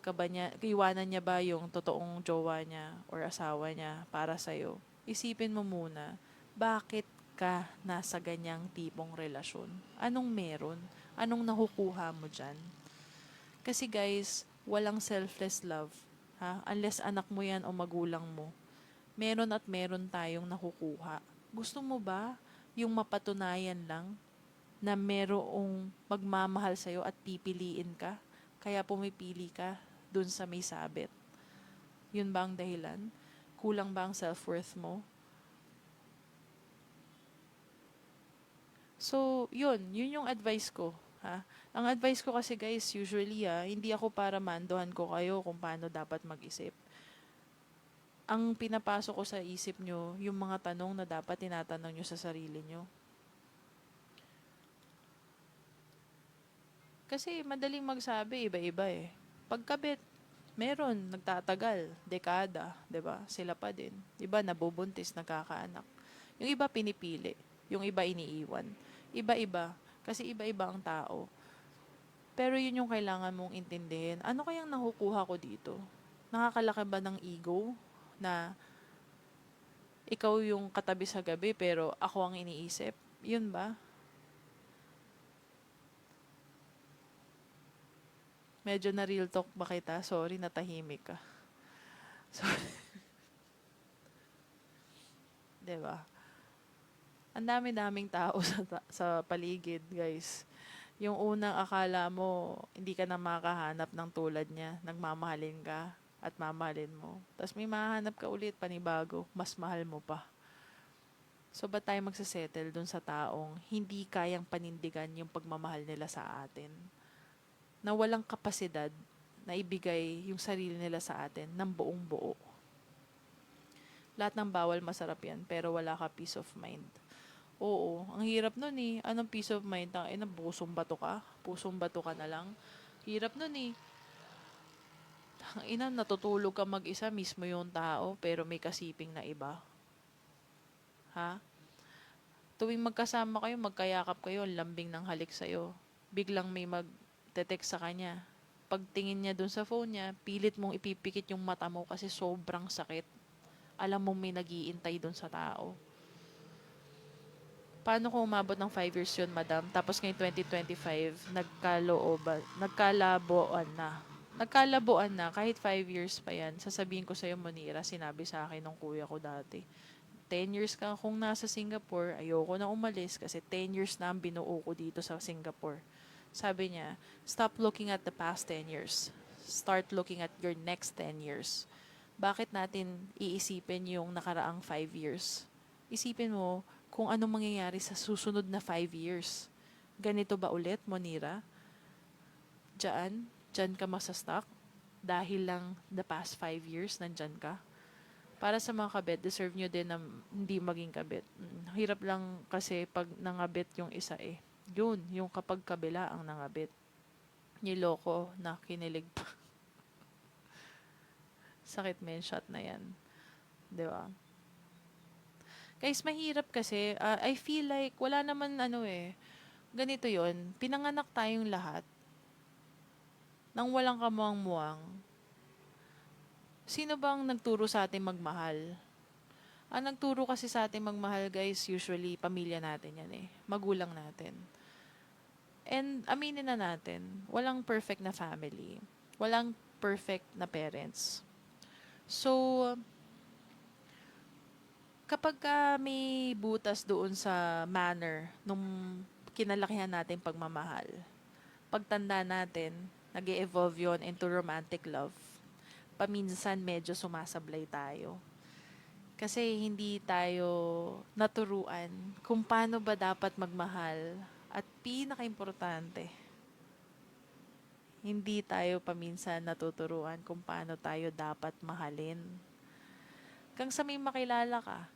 niya ba yung totoong jowa niya or asawa niya para sa'yo, isipin mo muna, bakit ka nasa ganyang tipong relasyon? Anong meron? Anong nakukuha mo dyan? Kasi guys, walang selfless love. Ha? Unless anak mo yan o magulang mo. Meron at meron tayong nakukuha. Gusto mo ba yung mapatunayan lang na merong magmamahal sa'yo at pipiliin ka, kaya pumipili ka dun sa may sabit? Yun ba ang dahilan? Kulang ba ang self-worth mo? So, yun yung advice ko. Ha? Ang advice ko kasi guys, usually hindi ako para manduhan ko kayo kung paano dapat mag-isip. Ang pinapasok ko sa isip nyo, yung mga tanong na dapat tinatanong nyo sa sarili nyo. Kasi madaling magsabi, iba-iba eh. Pagkabit, meron, nagtatagal, dekada, 'di ba? Sila pa din. Iba nabubuntis, nagkakaanak. Yung iba pinipili, yung iba iniiwan. Iba-iba, kasi iba-iba ang tao. Pero yun yung kailangan mong intindihin. Ano kayang nakukuha ko dito? Nakakalaki ba ng ego na ikaw yung katabi sa gabi pero ako ang iniisip? Yun ba? Medyo na real talk ba kita? Sorry, natahimik ka. Sorry. 'Di ba? Ang dami-daming tao sa paligid, guys. Yung unang akala mo, hindi ka na makahanap ng tulad niya. Nagmamahalin ka at mamahalin mo. Tapos may mahanap ka ulit, panibago. Mas mahal mo pa. So, ba't tayo magsasettle dun sa taong hindi kayang panindigan yung pagmamahal nila sa atin? Na walang kapasidad na ibigay yung sarili nila sa atin ng buong buo. Lahat ng bawal masarap yan, pero wala ka peace of mind. Oo, ang hirap nun eh. Anong peace of mind? Pusong bato ka? Pusong bato ka na lang? Hirap nun eh. Natutulog ka mag-isa, mismo yung tao, pero may kasiping na iba. Ha? Tuwing magkasama kayo, magkayakap kayo, lambing ng halik sa'yo. Biglang may mag-text sa kanya. Pagtingin niya dun sa phone niya, pilit mong ipipikit yung mata mo kasi sobrang sakit. Alam mong may nag-iintay dun sa tao. Paano kung umabot ng 5 years yun, madam? Tapos ngayong 2025, nagkalabuan na, kahit 5 years pa yan. Sasabihin ko sa'yo, Monira, sinabi sa akin ng kuya ko dati. 10 years ka kung nasa Singapore, ayoko na umalis kasi 10 years na ang binuo ko dito sa Singapore. Sabi niya, stop looking at the past 10 years. Start looking at your next 10 years. Bakit natin iisipin yung nakaraang 5 years? Isipin mo kung anong mangyayari sa susunod na 5 years. Ganito ba ulit, Monira? Diyan ka masastuck dahil lang the past 5 years nandyan ka. Para sa mga kabit, deserve nyo din na hindi maging kabit. Hirap lang kasi pag nangabit yung isa eh. Yun, yung kapag kabila ang nangabit. Niloko na kinilig pa. Sakit men, shot na yan. Di ba? Guys, mahirap kasi. I feel like wala naman ganito yon. Pinanganak tayong lahat nang walang kamuang-muang. Sino bang nagturo sa atin magmahal? Ang nagturo kasi sa atin magmahal, guys, usually pamilya natin yan eh. Magulang natin. And aminin na natin, walang perfect na family. Walang perfect na parents. So, kapag may butas doon sa manner nung kinalakihan natin pagmamahal, pagtanda natin, nag evolve yon into romantic love. Paminsan medyo sumasablay tayo. Kasi hindi tayo naturuan kung paano ba dapat magmahal. At pinaka-importante, hindi tayo paminsan natuturuan kung paano tayo dapat mahalin. Kang sa may makilala ka,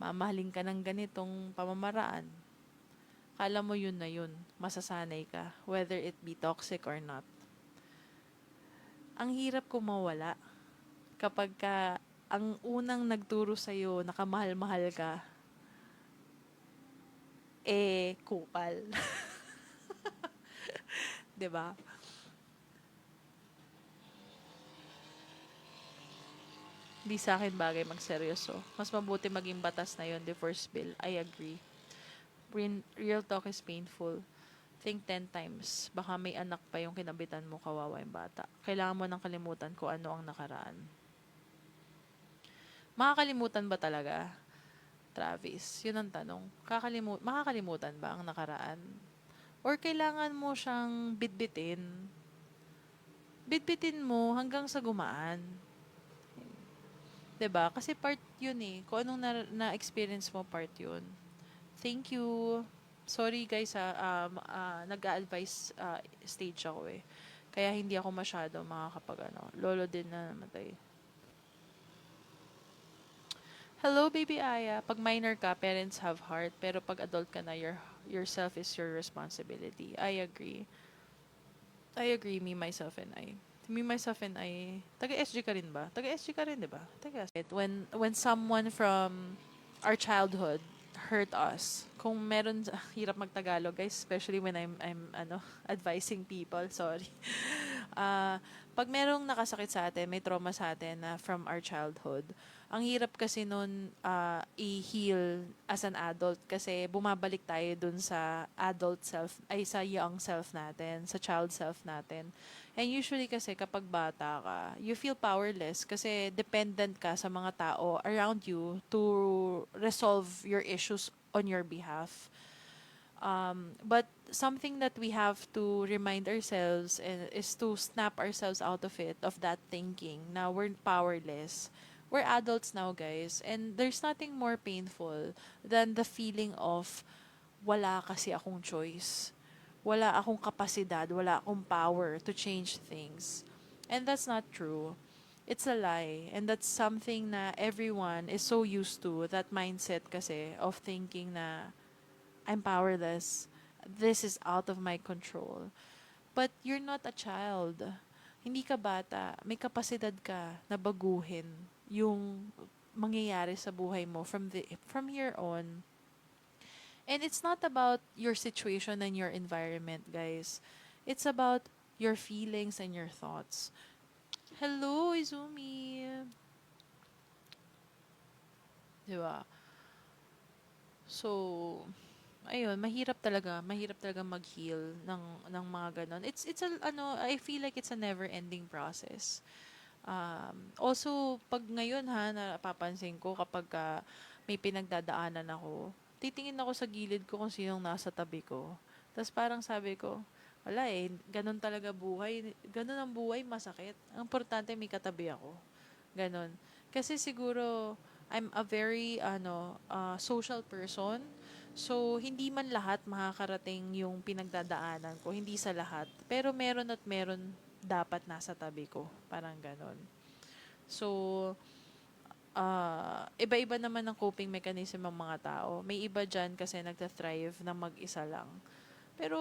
mamahalin ka ng ganitong pamamaraan. Kala mo yun na yun, masasanay ka, whether it be toxic or not. Ang hirap kung mawala kapag ang unang nagturo sa'yo, nakamahal-mahal ka, kupal. 'Di ba? Di sa akin bagay magseryoso. Mas mabuti maging batas na yon the first bill. I agree. Real talk is painful. Think 10 times. Baka may anak pa yung kinabitan mo, kawawa yung bata. Kailangan mo nang kalimutan kung ano ang nakaraan. Makakalimutan ba talaga, Travis? Yun ang tanong. Makakalimutan ba ang nakaraan? Or kailangan mo siyang bitbitin? Bitbitin mo hanggang sa gumaan. 'Di ba? Kasi part yun eh. Kung anong na-experience mo, part yun. Thank you. Sorry guys nag-a-advise stage ako eh. Kaya hindi ako masyado makakapag lolo din na namatay. Hello, baby Aya. Pag minor ka, parents have heart. Pero pag adult ka na, yourself is your responsibility. I agree. I agree, me, myself, and I. Me, myself, and I. Taga-SG ka rin ba? Taga-SG ka rin, di ba? When someone from our childhood hurt us, kung meron, hirap magtagalog, guys, especially when I'm advising people, sorry. Pag merong nakasakit sa atin, may trauma sa atin na from our childhood, ang hirap kasi nun i-heal as an adult kasi bumabalik tayo dun sa adult self, ay sa young self natin, sa child self natin. And usually kasi kapag bata ka, you feel powerless kasi dependent ka sa mga tao around you to resolve your issues on your behalf. But something that we have to remind ourselves is to snap ourselves out of it, of that thinking na we're powerless. We're adults now, guys, and there's nothing more painful than the feeling of wala kasi akong choice. Wala akong kapasidad, wala akong power to change things. And that's not true. It's a lie. And that's something na everyone is so used to, that mindset kasi of thinking na I'm powerless. This is out of my control. But you're not a child. Hindi ka bata. May kapasidad ka na baguhin yung mangyayari sa buhay mo from here on. And it's not about your situation and your environment, guys. It's about your feelings and your thoughts. Hello, Izumi. Diba? So, ayun, mahirap talaga mag-heal ng mga ganon. I feel like it's a never-ending process. Also, pag ngayon napapansin ko kapag may pinagdadaanan ako, titingin ako sa gilid ko kung sinong nasa tabi ko. Tapos parang sabi ko, wala eh, ganon talaga buhay. Ganon ang buhay, masakit. Ang importante may katabi ako. Ganon. Kasi siguro, I'm a very social person. So, hindi man lahat makakarating yung pinagdadaanan ko. Hindi sa lahat. Pero meron at meron dapat nasa tabi ko. Parang ganon. So, iba-iba naman ang coping mechanism ng mga tao. May iba dyan kasi nagta-thrive na mag-isa lang. Pero,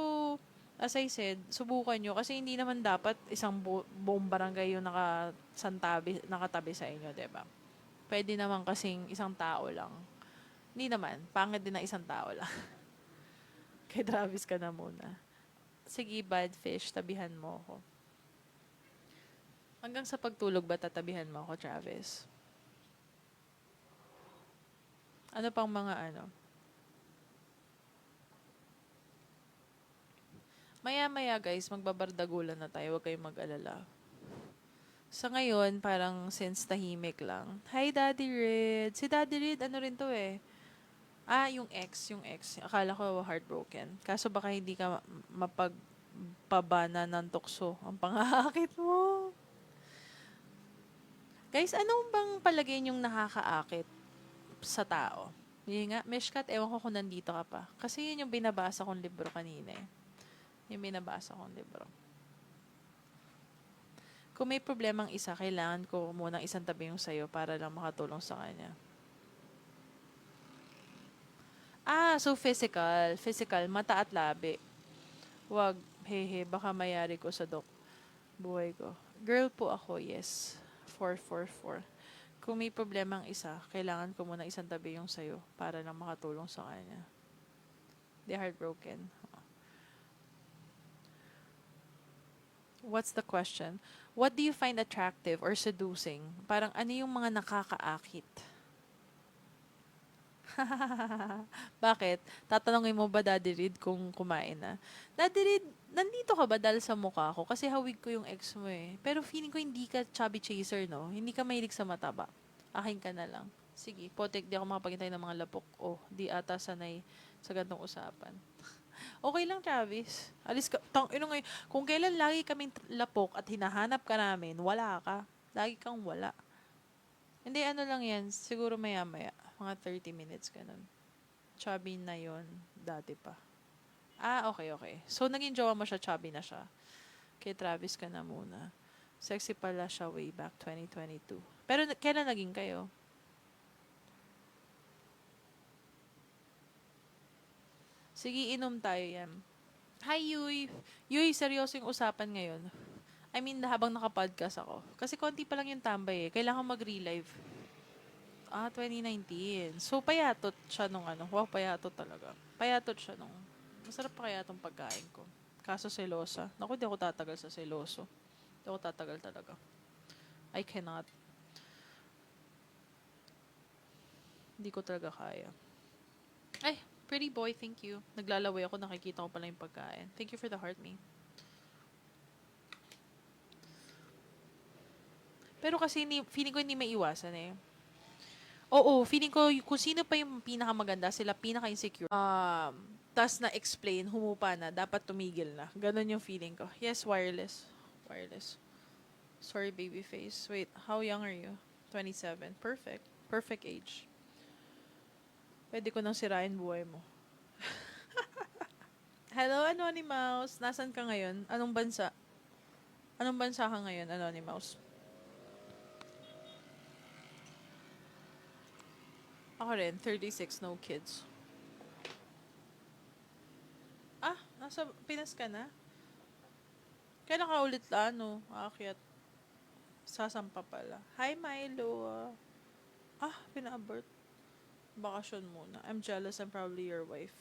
as I said, subukan nyo. Kasi hindi naman dapat isang buong barangay yung nakatabi sa inyo, diba? Pwede naman kasing isang tao lang. Hindi naman. Pangit din na isang tao lang. Kay Travis ka na muna. Sige, bad fish, tabihan mo ako. Hanggang sa pagtulog ba tatabihan mo ako, Travis? Ano pang mga Maya-maya guys, magbabardagulan na tayo. Huwag kayong mag-alala. Sa ngayon, parang since tahimik lang. Hi, Daddy Red. Si Daddy Red, ano rin to eh. Yung ex. Akala ko heartbroken. Kaso baka hindi ka mapagpabana ng tukso ang pangakit mo. Guys, anong bang palagay niyong nakakaakit sa tao? Yun nga, Meshkat, ewan ko kung nandito ka pa. Kasi yun yung binabasa kong libro kanina eh. Yung binabasa kong libro. Kung may problemang isa, kailangan ko munang isang tabi yung sayo para lang makatulong sa kanya. So physical. Physical, mata at labi. Wag, hehe, baka mayari ko sa buhay ko. Girl po ako, yes. 444. Kung may problemang isa, kailangan ko muna isang tabi yung sayo para lang makatulong sa kanya. They heartbroken. What's the question? What do you find attractive or seducing? Parang ano yung mga nakakaakit? Bakit? Tatanungin mo ba, Daddy Reed, kung kumain na? Daddy Reed, nandito ka ba dahil sa mukha ko? Kasi hawig ko yung ex mo eh. Pero feeling ko hindi ka chubby chaser, no? Hindi ka mahilig sa mataba. Akin ka na lang. Sige, potek, di ako makapagintay ng mga lapok. Oh, di ata sanay sa gantong usapan. Okay lang, Travis. Alis ka. Ngayon, kung kailan lagi kaming lapok at hinahanap ka namin, wala ka. Lagi kang wala. Hindi, ano lang yan. Siguro maya-maya. Mga 30 minutes ganun. Chubby na yon dati pa. Okay. So, naging jowa mo siya, chubby na siya. Kay Travis ka na muna. Sexy pala siya way back 2022. Pero kailan naging kayo? Sige, inom tayo yan. Hi, Yuy. Yuy, seryoso yung usapan ngayon. I mean, habang nakapodcast ako. Kasi konti pa lang yung tambay eh. Kailangan mag-relive. 2019. So, payatot siya nung ano. Wow, payatot talaga. Payatot siya nung. Masarap pa kaya itong pagkain ko. Kaso selosa. Naku, di ako tatagal sa seloso. Di ako tatagal talaga. I cannot. Hindi ko talaga kaya. Ay, pretty boy, thank you. Naglalaway ako, nakikita ko pala yung pagkain. Thank you for the heart, me. Pero kasi feeling ko hindi may iwasan eh. Oo, feeling ko kung sino pa yung pinakamaganda, sila pinaka-insecure. Tas na-explain, humupa na, dapat tumigil na. Ganon yung feeling ko. Yes, wireless. Wireless. Sorry, baby face. Wait, how young are you? 27. Perfect. Perfect age. Pwede ko nang sirain buhay mo. Hello, Anonymous. Nasaan ka ngayon? Anong bansa? Anong bansa ka ngayon, Anonymous? Ako rin, 36, no kids. Nasa Pinas ka na? Kailan ka ulit aakyat? Sasampa pala. Hi, Milo. Pina-abort. Bakasyon muna. I'm jealous, I'm probably your wife.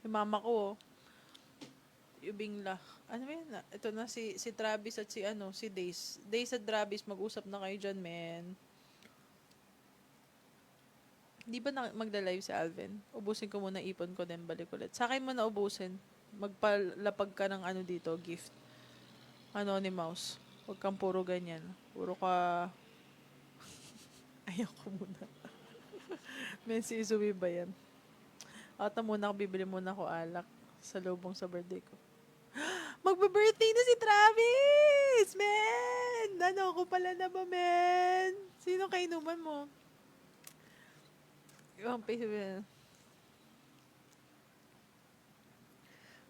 Yung mama ko, yung bingla. Ano ba yun? Ito na si Travis at si Days. Days at Travis, mag-usap na kayo dyan, men. Di ba magda-live si Alvin? Ubusin ko muna ipon ko, then balik ulit. Sa akin mo na ubusin. Magpalapag ka ng dito, gift. Anonymous. Huwag kang puro ganyan. Puro ka... Ayaw ko muna. Si Izumi ba yan? Muna bibili muna ako alak sa lubong sa birthday ko. Magbe-birthday na si Travis! Men! Ko pala na ba, men? Sino kainuman mo? Ibang face mo.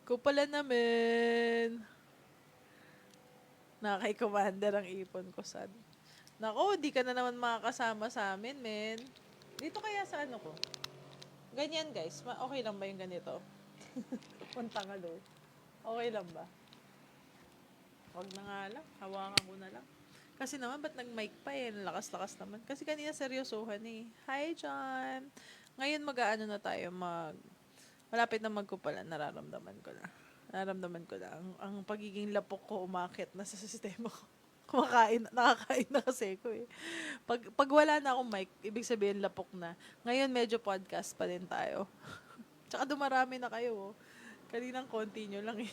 Ko pala namin. Nakakay commander ang ipon ko, sad. Nako, di ka na naman makakasama sa amin, men. Dito kaya sa ko? Ganyan, guys. Okay lang ba yung ganito? Punta nga doon. Okay lang ba? Wag na nga lang. Hawakan ko na lang. Kasi naman, ba't nag-mic pa eh? Lakas-lakas naman. Kasi kanina seryosohan eh. Hi, John! Ngayon mag-aano na tayo, malapit na magkupalan, nararamdaman ko na. Ang pagiging lapok ko umakit na sa sistema ko. Nakakain na kasi ko eh. Pag wala na akong mic, ibig sabihin lapok na. Ngayon medyo podcast pa din tayo. Tsaka dumarami na kayo. Kaninang konti nyo lang eh.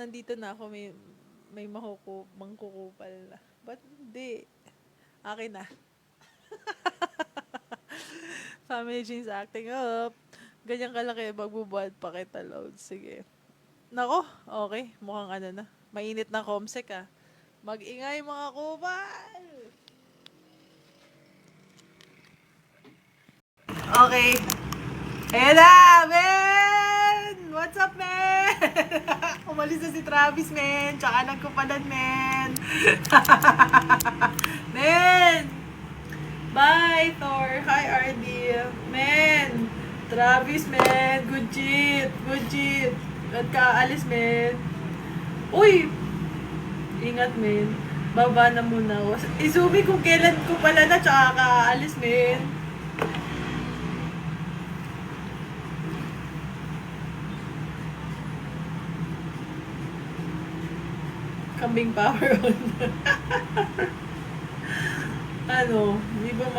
nandito na ako, may mangkukupal na. Ba't hindi? Akin na. Family Jeans acting up. Ganyan kalaki, magbubuhat pa kita, load. Sige. Nako, okay. Mukhang ano na. Mainit na comsec ah. Mag-ingay mga kupal! Okay. Ayan na, men! What's up, men? Umalis na si Travis, men. Tsaka nagkupalan, men. Men! Bye, Thor. Hi, RD. Men! Travis, men. Good shit. Good shit. At kaalis, men. Uy! Ingat, men. Baba na muna ako. Izumi kung kailan ko pala na tsaka kaalis, men. Kambing power on. Ano, di ba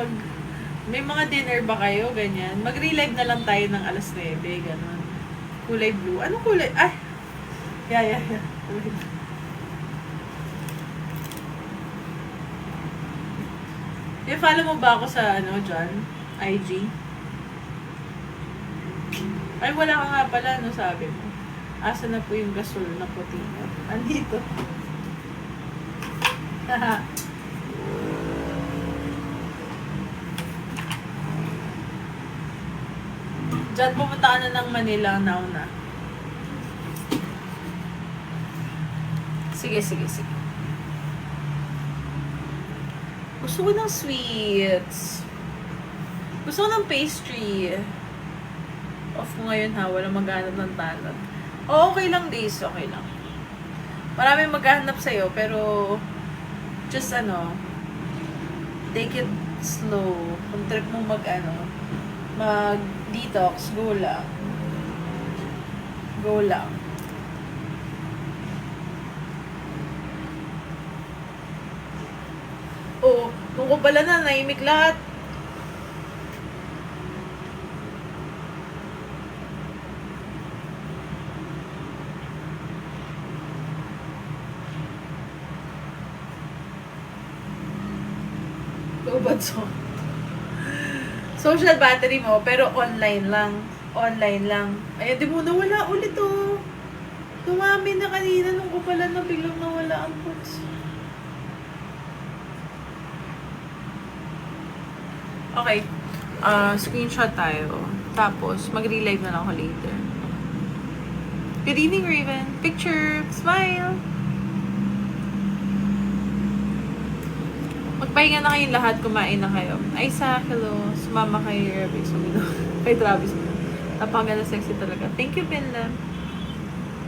may mga dinner ba kayo, ganyan? Mag-relive na lang tayo ng alas 9, gano'n. Kulay blue. Anong kulay? Ay! Yeah. I-follow mo ba ako sa, dyan? IG? Ay, wala ka nga pala, sabi mo. Asa na po yung gasol na puti niya? Andito. Diyan pumunta ka na ng Manila now na. Sige. Gusto ko ng sweets. Gusto ko ng pastry. Off ko ngayon ha, walang maghanap ng talent. Okay lang days, okay lang. Maraming maghahanap sa'yo, pero just take it slow. Kung trip mo mag-detox, go lang. Go lang. Oo, kung ko pala na, naimik lahat. Low song. Social battery mo, pero online lang. Online lang. Ayan, di mo nawala ulit oh. Dumami na kanina nung ko pala na biglang nawala ang puts. Okay. Screenshot tayo. Tapos, mag-relive na lang ako later. Good evening, Raven. Picture. Smile. Magpahinga na kayong lahat, kumain na kayo. Isaac, hello. Sumama kay Travis. Kay Travis. Napakaganda, sexy talaga. Thank you, Pinla.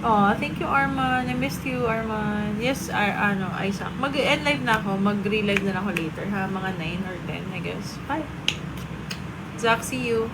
Oh, thank you, Arman. I missed you, Arman. Yes, Isaac. Mag-end live na ako. Mag-relive na lang ako later, ha? Mga 9 or 10, I guess. Bye. Zach, see you.